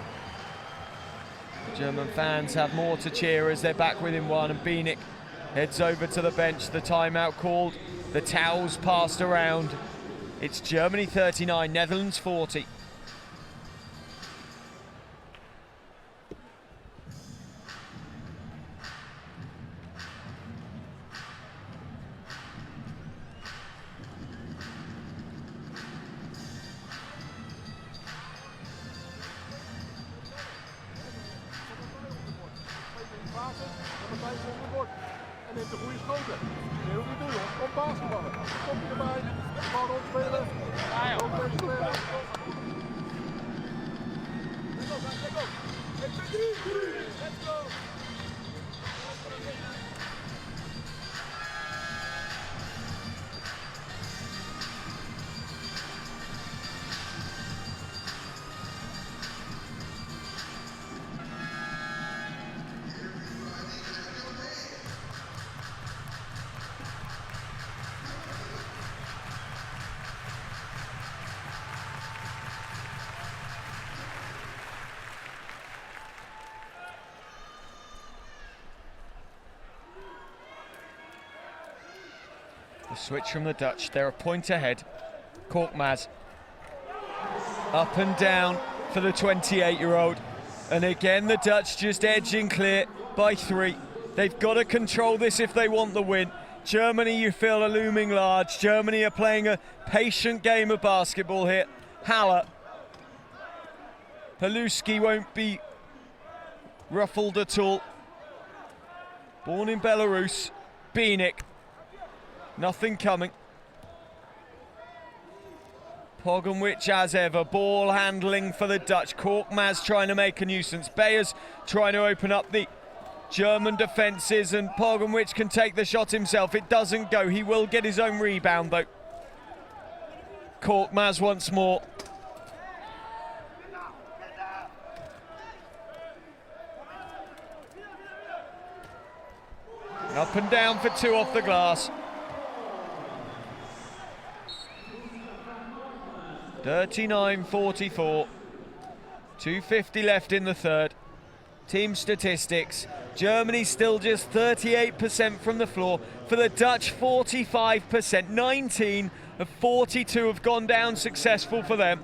S1: The German fans have more to cheer as they're back within one, and BIENEK heads over to the bench. The timeout called, the towels passed around. It's Germany 39, Netherlands 40.
S4: En neemt de goede schoten. Heel goed doen hoor. Kom basketballen. Kom je erbij. Bal rondspelen. Rondspelen. Let's go.
S1: The switch from the Dutch, they're a point ahead. KORKMAZ up and down for the 28-year-old. And again, the Dutch just edging clear by 3. They've got to control this if they want the win. Germany, you feel, are looming large. Germany are playing a patient game of basketball here. Haller. HALOUSKI won't be ruffled at all. Born in Belarus. BIENEK. Nothing coming. POGGENWISCH as ever. Ball handling for the Dutch. KORKMAZ trying to make a nuisance. Bayers trying to open up the German defences, and POGGENWISCH can take the shot himself. It doesn't go. He will get his own rebound though. KORKMAZ once more. Up and down for 2 off the glass. 39-44. 2:50 left in the third. Team statistics. Germany still just 38% from the floor. For the Dutch, 45%. 19 of 42 have gone down successful for them.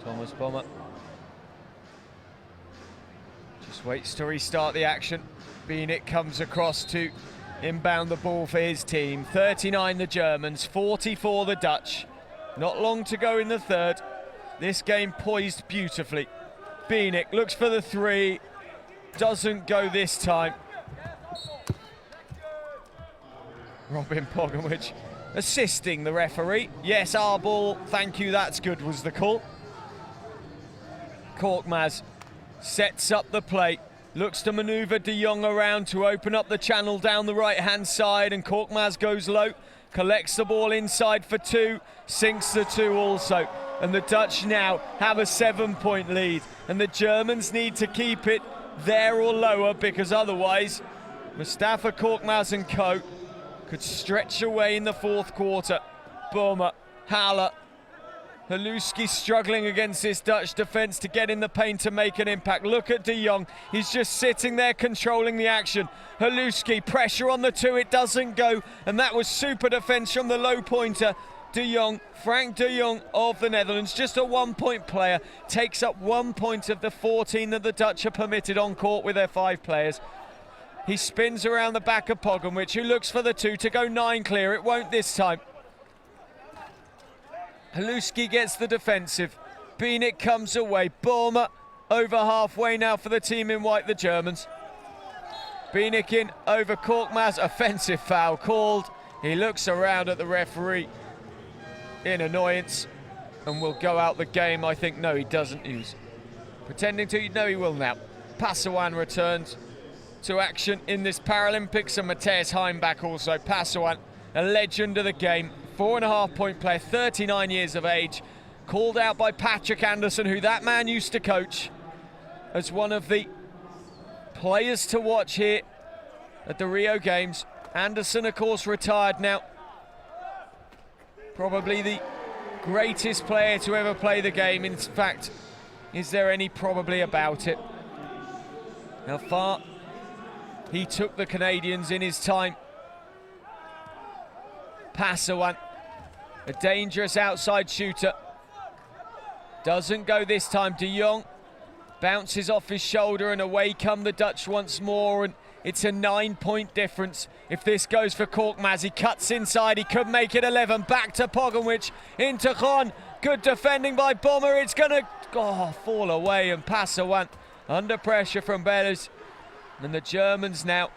S1: Thomas Bomber just waits to restart the action. BIENEK comes across to inbound the ball for his team. 39 the Germans, 44 the Dutch. Not long to go in the third. This game poised beautifully. BIENEK looks for the 3, doesn't go this time. Robin POGGENWISCH assisting the referee. Yes, our ball, thank you, that's good, was the call. KORKMAZ sets up the play, looks to manoeuvre De Jong around to open up the channel down the right-hand side, and KORKMAZ goes low, collects the ball inside for 2, sinks the 2 also. And the Dutch now have a 7-point lead, and the Germans need to keep it there or lower, because otherwise Mustafa, KORKMAZ and co could stretch away in the fourth quarter. BOHME, Haller, HALOUSKI struggling against this Dutch defence to get in the paint to make an impact. Look at De Jong, he's just sitting there controlling the action. HALOUSKI, pressure on the 2, it doesn't go, and that was super defence from the low pointer. de Jong, Frank de Jong of the Netherlands, just a 1-point player, takes up 1 point of the 14 that the Dutch are permitted on court with their 5 players. He spins around the back of POGGENWICH, who looks for the 2 to go 9 clear. It won't this time. HALOUSKI gets the defensive. BIENEK comes away. BOHME over halfway now for the team in white, the Germans. BIENEK in over KORKMAZ. Offensive foul called. He looks around at the referee in annoyance and will go out the game. I think, no, he doesn't. He's pretending to. No, he will now. PASSIWAN returns to action in this Paralympics, and Matthias HEIMBACH also. PASSIWAN, a legend of the game, 4.5-point player, 39 years of age, called out by Patrick Anderson, who that man used to coach, as one of the players to watch here at the Rio Games. Anderson, of course, retired now. Probably the greatest player to ever play the game. In fact, is there any probably about it? How far he took the Canadians in his time. PASSIWAN, a dangerous outside shooter. Doesn't go this time. De Jong bounces off his shoulder and away come the Dutch once more, and it's a 9-point difference. If this goes for KORKMAZ, he cuts inside, he could make it 11. Back to POGGENWICH, into GROEN. Good defending by BOHME. It's gonna fall away, and PASSIWAN under pressure from Belus. And the Germans now.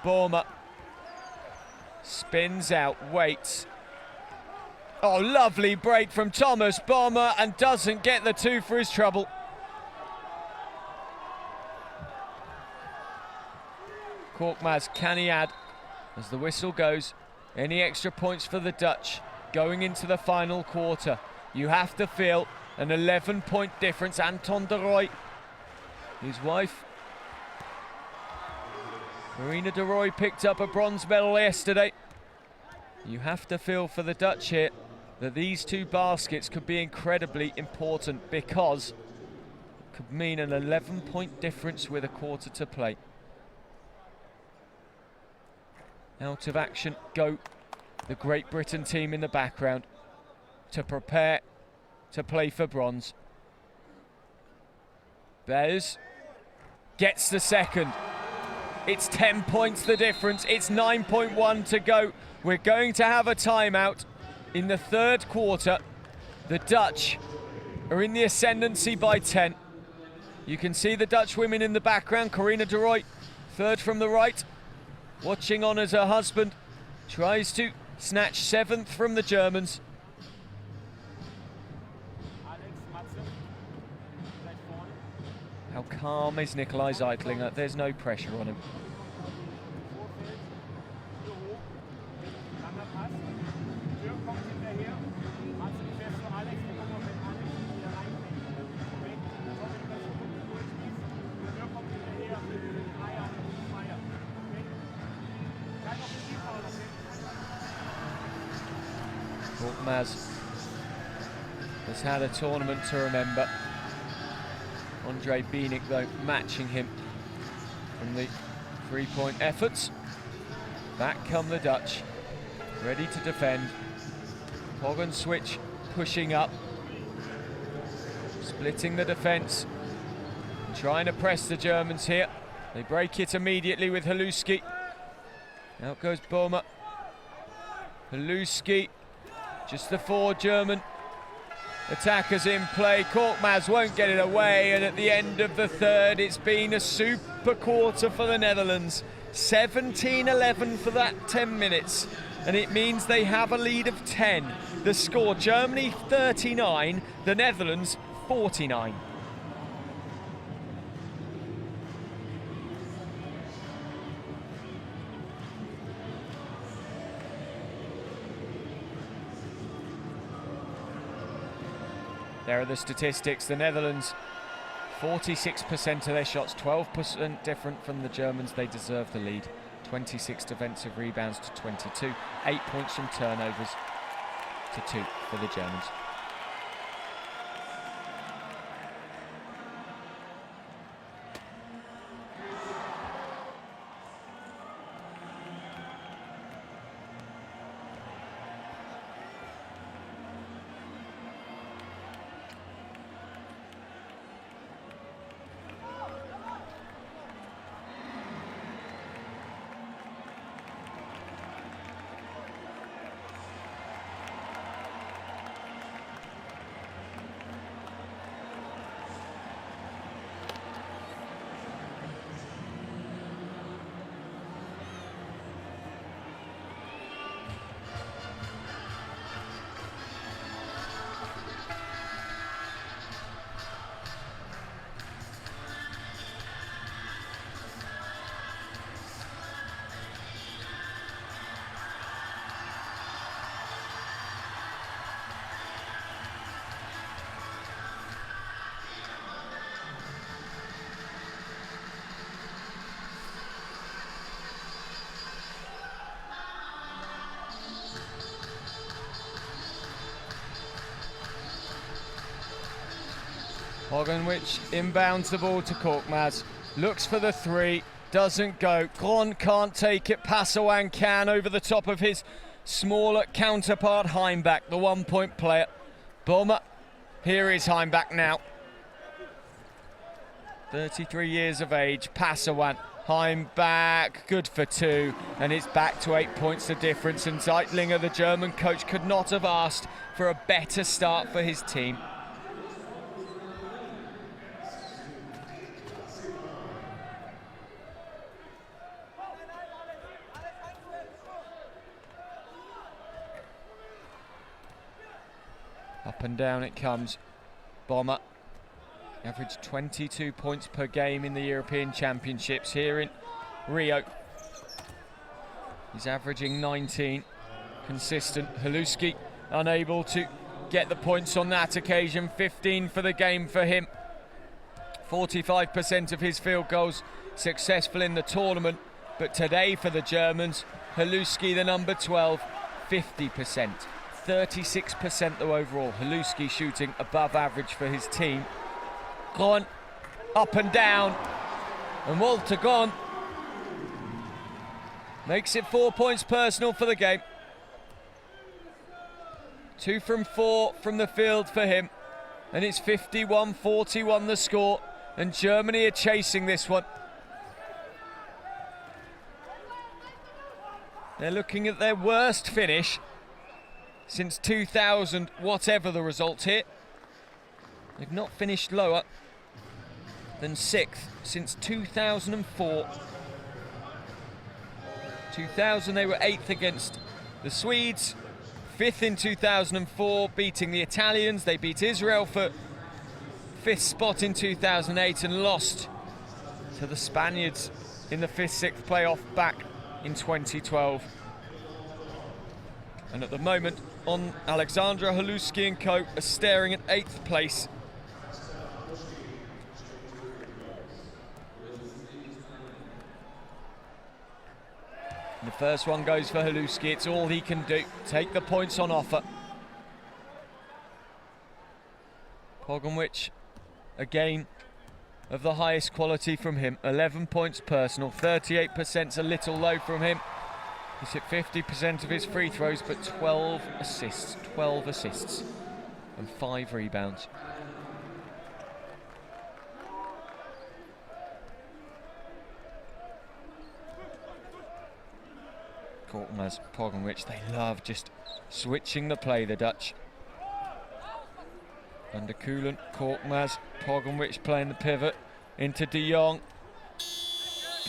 S1: BOHME spins out, waits. Oh, lovely break from Thomas. BOHME, and doesn't get the 2 for his trouble. KORKMAZ, can he add as the whistle goes? Any extra points for the Dutch going into the final quarter? You have to feel an 11-point difference. Anton de Rooij, his wife Marina de Rooij, picked up a bronze medal yesterday. You have to feel for the Dutch here that these 2 baskets could be incredibly important, because it could mean an 11-point difference with a quarter to play. Out of action go the Great Britain team in the background to prepare to play for bronze. Bez gets the second. It's 10 points the difference. It's 9.1 to go. We're going to have a timeout in the 3rd quarter. The Dutch are in the ascendancy by 10. You can see the Dutch women in the background. Marina de Rooij, 3rd from the right, watching on as her husband tries to snatch 7th from the Germans. How calm is Nikolai Zeitlinger? There's no pressure on him. KORKMAZ has had a tournament to remember. Andre BIENEK, though, matching him from the 3-point efforts. Back come the Dutch, ready to defend. POGGENWICH pushing up, splitting the defence, trying to press the Germans here. They break it immediately with HALOUSKI. Out goes BOHME. HALOUSKI, just the 4 German attackers in play. KORKMAZ won't get it away, and at the end of the 3rd, it's been a super quarter for the Netherlands. 17-11 for that 10 minutes, and it means they have a lead of 10. The score, Germany 39, the Netherlands 49. There are the statistics. The Netherlands, 46% of their shots, 12% different from the Germans. They deserve the lead. 26 defensive rebounds to 22. 8 points from turnovers to 2 for the Germans. POGGENWISCH inbounds the ball to KORKMAZ. Looks for the three, doesn't go. GROEN can't take it, PASSIWAN can over the top of his smaller counterpart HEIMBACH, the 1 point player. BOHME, here is HEIMBACH now. 33 years of age, PASSIWAN. HEIMBACH, good for two, and it's back to 8 points the difference, and Zeitlinger, the German coach, could not have asked for a better start for his team. Up and down it comes. BOHME averaged 22 points per game in the European Championships. Here in Rio, he's averaging 19. Consistent. HALOUSKI unable to get the points on that occasion. 15 for the game for him. 45% of his field goals successful in the tournament. But today for the Germans, HALOUSKI, the number 12, 50%. 36% though overall. HALOUSKI shooting above average for his team. GROEN up and down, and Walter gone. Makes it 4 points personal for the game. 2 from 4 from the field for him, and it's 51-41 the score, and Germany are chasing this one. They're looking at their worst finish since 2000, whatever the result here. They've not finished lower than 6th since 2004. 2000 they were 8th against the Swedes, 5th in 2004, beating the Italians. They beat Israel for 5th spot in 2008 and lost to the Spaniards in the 5th-6th playoff back in 2012. And at the moment, on Alexandr, HALOUSKI and co are staring at 8th place. And the first one goes for HALOUSKI. It's all he can do. Take the points on offer. POGGENWISCH, again, of the highest quality from him. 11 points personal. 38%'s a little low from him. He's hit 50% of his free throws, but 12 assists and 5 rebounds. KORKMAZ, POGGENWISCH, they love just switching the play, the Dutch. Under KUILEN, KORKMAZ, POGGENWISCH playing the pivot into de Jong.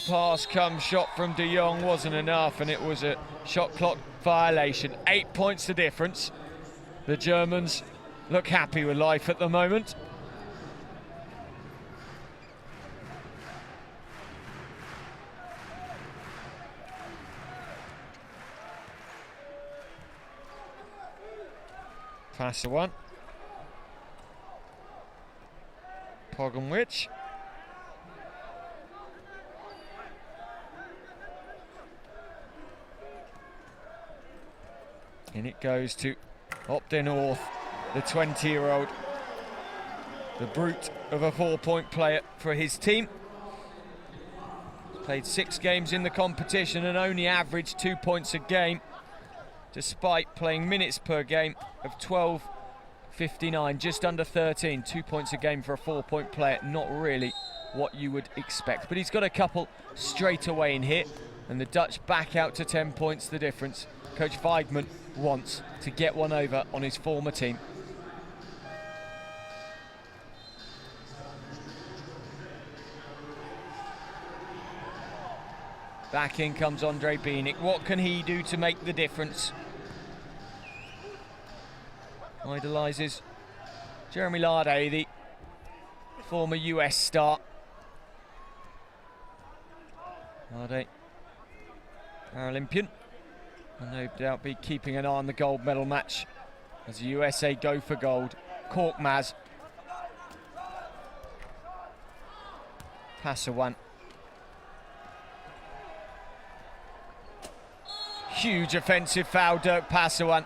S1: Pass comes, shot from de Jong wasn't enough, and it was a shot clock violation. 8 points the difference. The Germans look happy with life at the moment. PASSIWAN. POGGENWISCH. In it goes to ORTH, the 20-year-old. The brute of a 4-point player for his team. Played 6 games in the competition and only averaged 2 points a game, despite playing minutes per game of 12.59, just under 13. 2 points a game for a 4-point player, not really what you would expect. But he's got a couple straight away in here, and the Dutch back out to 10 points the difference. Coach Weigman wants to get one over on his former team. Back in comes Andre BIENEK. What can he do to make the difference? Idolises Jeremy Larday, the former US star. Larday, Paralympian. Will no doubt be keeping an eye on the gold medal match as the USA go for gold. KORKMAZ. PASSIWAN. Huge offensive foul, Dirk PASSIWAN.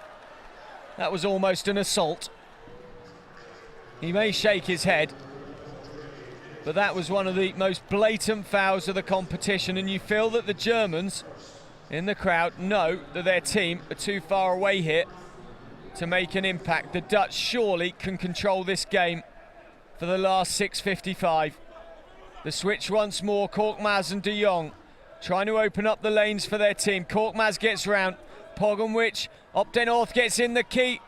S1: That was almost an assault. He may shake his head, but that was one of the most blatant fouls of the competition, and you feel that the Germans in the crowd know that their team are too far away here to make an impact. The Dutch surely can control this game for the last 6:55. The switch once more, KORKMAZ and de Jong trying to open up the lanes for their team. KORKMAZ gets round, POGGENWICH, Op den North gets in the key,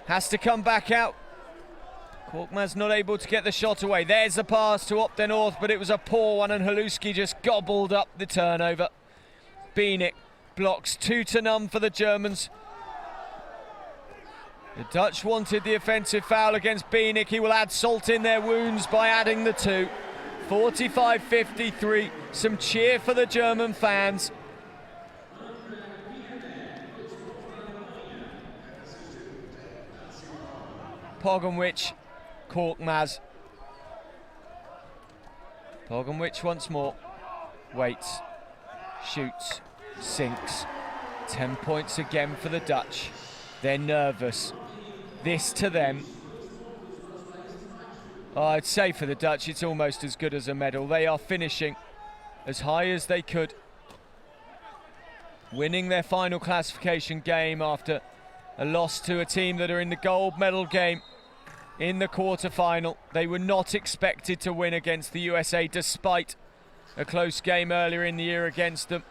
S1: has to come back out. KORKMAZ not able to get the shot away. There's the pass to Op den North, but it was a poor one, and HALOUSKI just gobbled up the turnover. BIENEK blocks 2-0 for the Germans. The Dutch wanted the offensive foul against BIENEK. He will add salt in their wounds by adding the 2. 45-53, some cheer for the German fans. POGGENWICH, KORKMAZ. POGGENWICH once more, waits, shoots, sinks. 10 points again for the Dutch. They're nervous. This to them, I'd say for the Dutch, it's almost as good as a medal. They are finishing as high as they could, winning their final classification game after a loss to a team that are in the gold medal game in the quarter-final. They were not expected to win against the USA, despite a close game earlier in the year against them.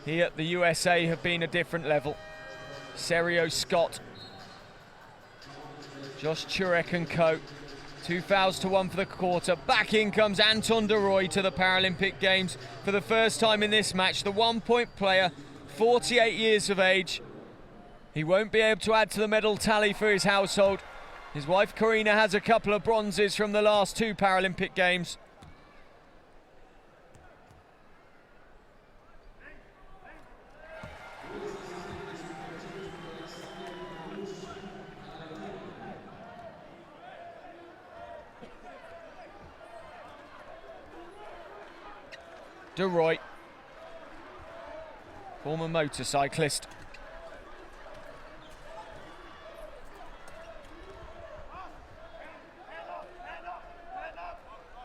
S1: Here, the USA have been a different level. Serio Scott, Josh Turek and co. 2 fouls to 1 for the quarter. Back in comes Anton de Rooij to the Paralympic Games for the first time in this match. The 1-point player, 48 years of age. He won't be able to add to the medal tally for his household. His wife Karina has a couple of bronzes from the last 2 Paralympic Games. De Rooij, former motorcyclist.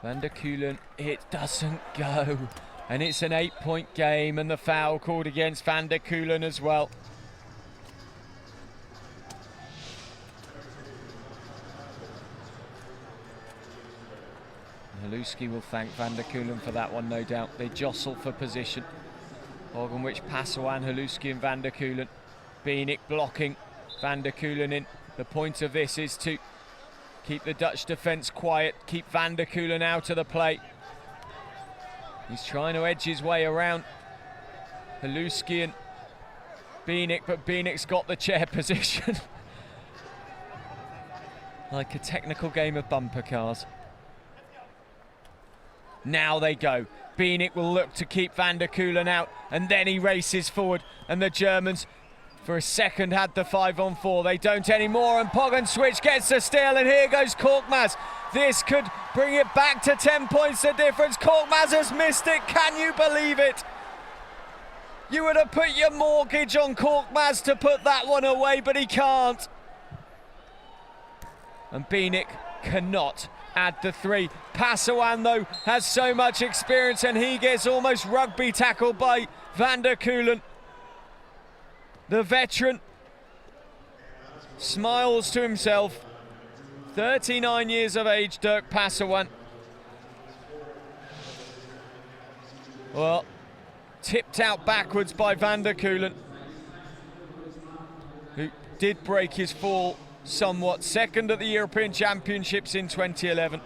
S1: Van der Kuilen, it doesn't go. And it's an 8-point game, and the foul called against Van der Kuilen as well. HALOUSKI will thank Van der Kuilen for that one, no doubt. They jostle for position. POGGENWICH, PASSIWAN, HALOUSKI and Van der Kuilen. BIENEK blocking Van der Kuilen in. The point of this is to keep the Dutch defence quiet, keep Van der Kuilen out of the play. He's trying to edge his way around HALOUSKI and BIENEK, but BIENEK's got the chair position. Like a technical game of bumper cars. Now they go. BIENEK will look to keep Van der Kuilen out, and then he races forward, and the Germans for a second had the 5-on-4. They don't anymore, and POGGENWICH gets the steal, and here goes KORKMAZ. This could bring it back to 10 points the difference. KORKMAZ has missed it. Can you believe it? You would have put your mortgage on KORKMAZ to put that one away, but he can't. And BIENEK cannot add the 3. PASSIWAN, though, has so much experience, and he gets almost rugby tackled by Van der Kuilen. The veteran smiles to himself. 39 years of age, Dirk PASSIWAN. Well, tipped out backwards by Van der Kuilen, who did break his fall somewhat. Second at the European Championships in 2011.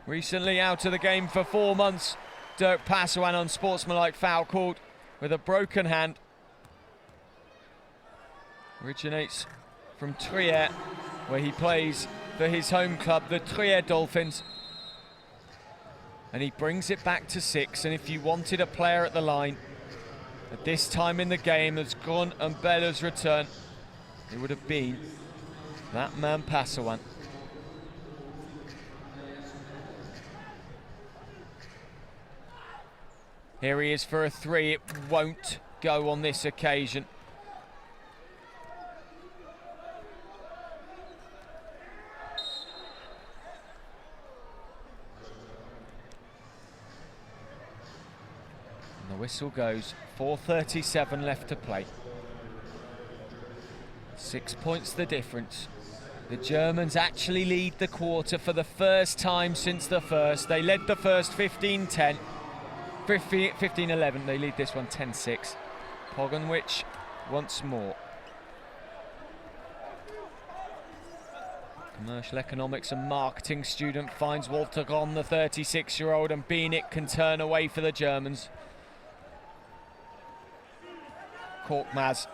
S1: Recently out of the game for 4 months. Dirk PASSIWAN on sportsmanlike foul called with a broken hand. Originates from Trier, where he plays for his home club, the Trier Dolphins. And he brings it back to 6, and if you wanted a player at the line at this time in the game as GROEN Walter's return, it would have been that man PASSIWAN. Here he is for a 3. It won't go on this occasion. whistle goes, 4:37 left to play. 6 points the difference. The Germans actually lead the quarter for the first time since the first. They led the first 15-10, 15-11. They lead this one 10-6. POGGENWISCH once more. Commercial economics and marketing student finds Walter Grom, the 36-year-old, and BIENEK can turn away for the Germans. KORKMAZ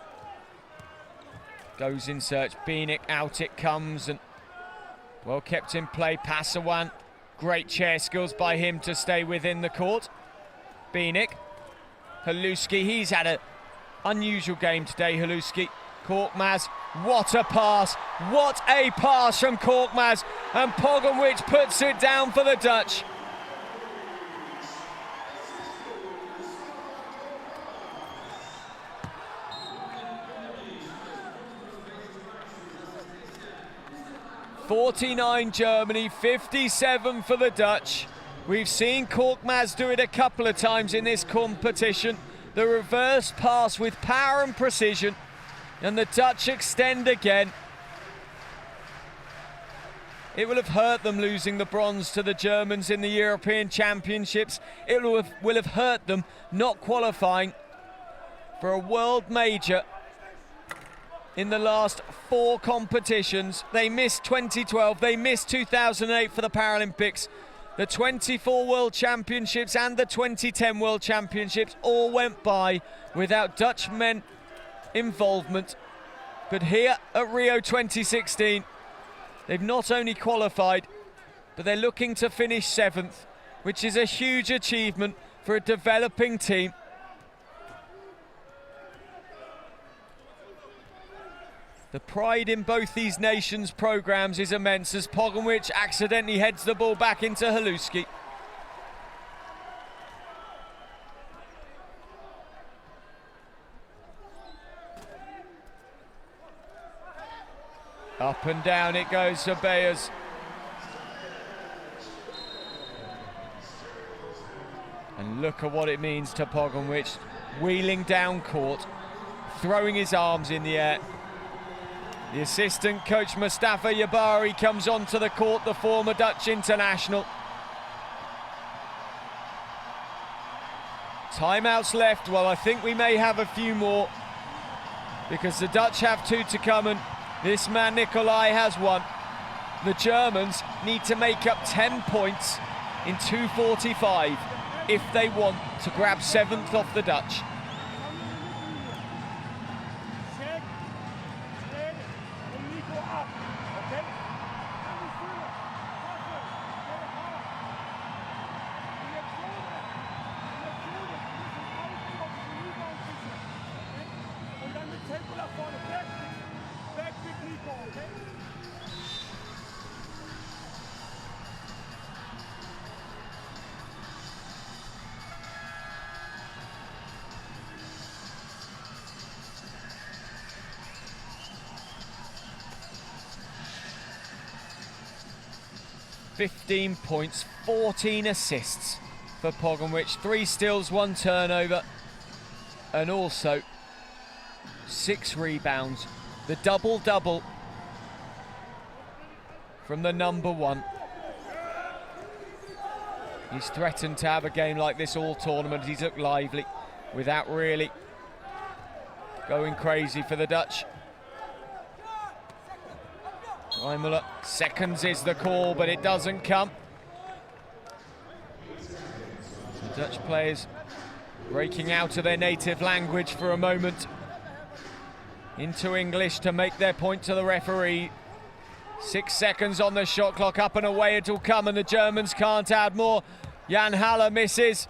S1: goes in search. BIENEK, out it comes, and well kept in play. PASSIWAN, great chair skills by him to stay within the court. BIENEK, HALOUSKI, he's had an unusual game today, HALOUSKI. KORKMAZ, what a pass, what a pass from KORKMAZ, and POGGENWISCH puts it down for the Dutch. (49 Germany, 57 for the Dutch. We've seen KORKMAZ do it a couple of times in this competition. The reverse pass with power and precision, and the Dutch extend again. It will have hurt them losing the bronze to the Germans in the European Championships. It will have hurt them not qualifying for a world major in the last 4 competitions. They missed 2012, they missed 2008 for the Paralympics. The 24 World Championships and the 2010 World Championships all went by without Dutch men involvement. But here at Rio 2016, they've not only qualified, but they're looking to finish 7th, which is a huge achievement for a developing team. The pride in both these nations' programs is immense as POGGENWISCH accidentally heads the ball back into HALOUSKI. Up and down it goes for Bayers. And look at what it means to POGGENWISCH. Wheeling down court, throwing his arms in the air. The assistant coach Mustafa Jabari comes onto the court, the former Dutch international. Timeouts left. Well, I think we may have a few more because the Dutch have 2 to come and this man Nicolai has 1. The Germans need to make up 10 points in 2:45 if they want to grab 7th off the Dutch. .15 points, 14 assists for POGGENWISCH, 3 steals, 1 turnover, and also 6 rebounds. The double-double from the number 1. He's threatened to have a game like this all tournament. He's looked lively without really going crazy for the Dutch. DREIMULLER, seconds is the call, but it doesn't come. The Dutch players breaking out of their native language for a moment into English to make their point to the referee. 6 seconds on the shot clock, up and away it'll come, and the Germans can't add more. Jan Haller misses,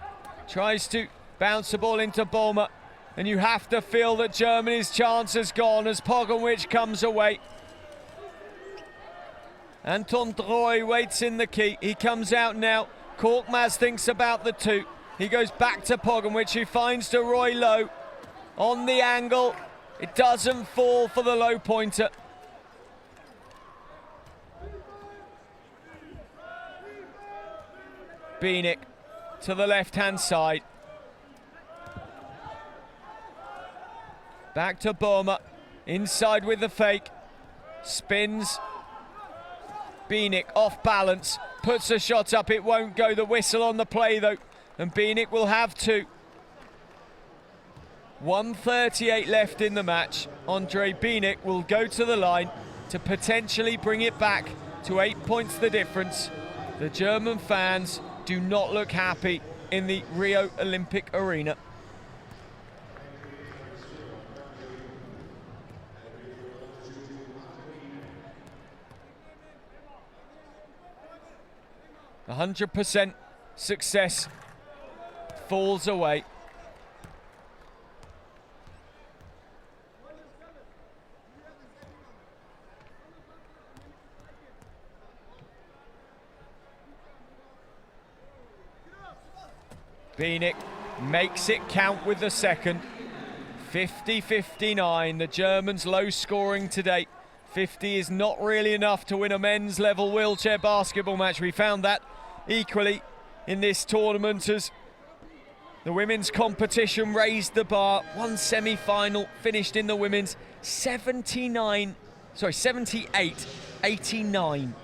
S1: tries to bounce the ball into BOHME, and you have to feel that Germany's chance has gone as POGGENWISCH comes away. Anton Droy waits in the key. He comes out now. KORKMAZ thinks about the 2. He goes back to POGGENWISCH, who finds De Roy low. On the angle. It doesn't fall for the low pointer. BIENEK to the left-hand side. Back to BOHME, inside with the fake, spins. BIENEK off balance, puts a shot up, it won't go. The whistle on the play though, and BIENEK will have to. 1:38 left in the match. Andre BIENEK will go to the line to potentially bring it back to 8 points the difference. The German fans do not look happy in the Rio Olympic arena. A 100% success falls away. BIENEK makes it count with the second. 50-59, the Germans low scoring today. 50 is not really enough to win a men's level wheelchair basketball match. We found that equally in this tournament as the women's competition raised the bar. One semi-final finished in the women's 78-89.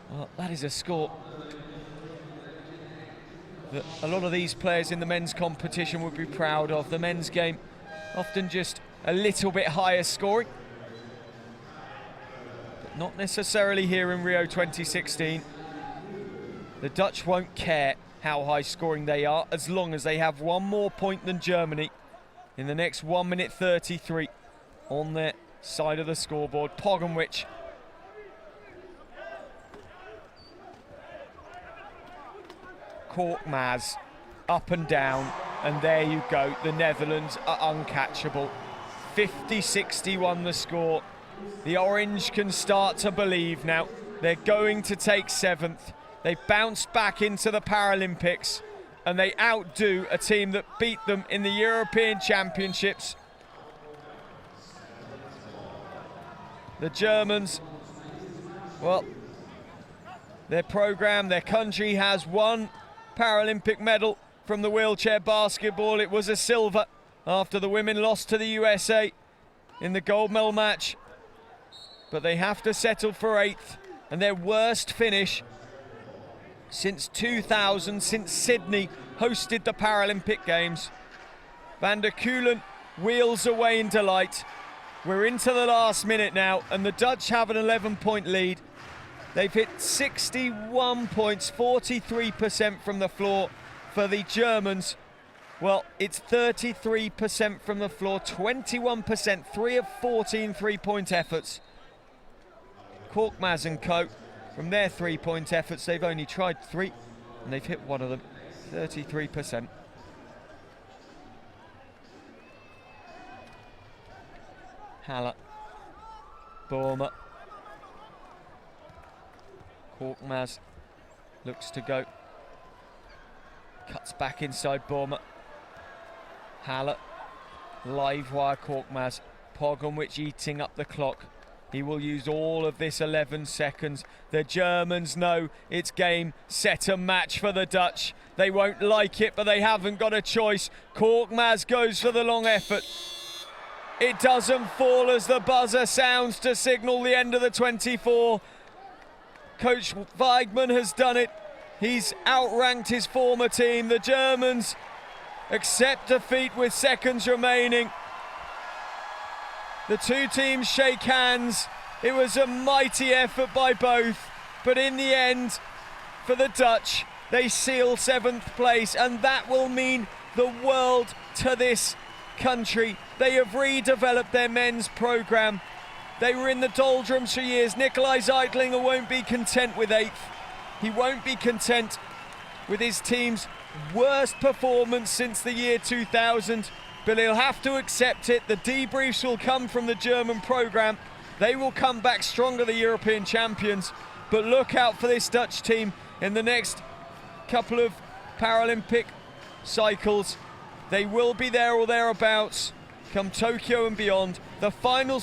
S1: Well, that is a score that a lot of these players in the men's competition would be proud of. The men's game often just a little bit higher scoring, but not necessarily here in Rio 2016. The Dutch won't care how high scoring they are as long as they have one more point than Germany in the next 1 minute 33 on their side of the scoreboard. POGGENWISCH KORKMAZ up and down, and there you go. The Netherlands are uncatchable. 50-61 the score. The Orange can start to believe now. They're going to take 7th. They bounced back into the Paralympics and they outdo a team that beat them in the European Championships. The Germans, well, their program, their country has one Paralympic medal from the wheelchair basketball. It was a silver after the women lost to the USA in the gold medal match. But they have to settle for 8th, and their worst finish since 2000, since Sydney hosted the Paralympic Games. Van der Keulen wheels away in delight. We're into the last minute now, and the Dutch have an 11-point lead. They've hit 61 points, 43% from the floor. For the Germans, well, it's 33% from the floor, 21%, 3 of 14 three-point efforts. KORKMAZ and Co, from their three-point efforts, they've only tried 3, and they've hit 1 of them, 33%. Haller, BOHME. KORKMAZ looks to go. Cuts back inside BOHME. Haller, live wire KORKMAZ. POGGENWISCH eating up the clock. He will use all of this 11 seconds. The Germans know it's game, set and match for the Dutch. They won't like it, but they haven't got a choice. KORKMAZ goes for the long effort. It doesn't fall as the buzzer sounds to signal the end of the 24. Coach Weigmann has done it. He's outranked his former team. The Germans accept defeat with seconds remaining. The two teams shake hands. It was a mighty effort by both, but in the end, for the Dutch, they seal 7th place, and that will mean the world to this country. They have redeveloped their men's program. They were in the doldrums for years. Nikolai Zeitlinger won't be content with 8th. He won't be content with his team's worst performance since the year 2000. But he'll have to accept it. The debriefs will come from the German program. They will come back stronger, the European champions. But look out for this Dutch team in the next couple of Paralympic cycles. They will be there or thereabouts come Tokyo and beyond. The final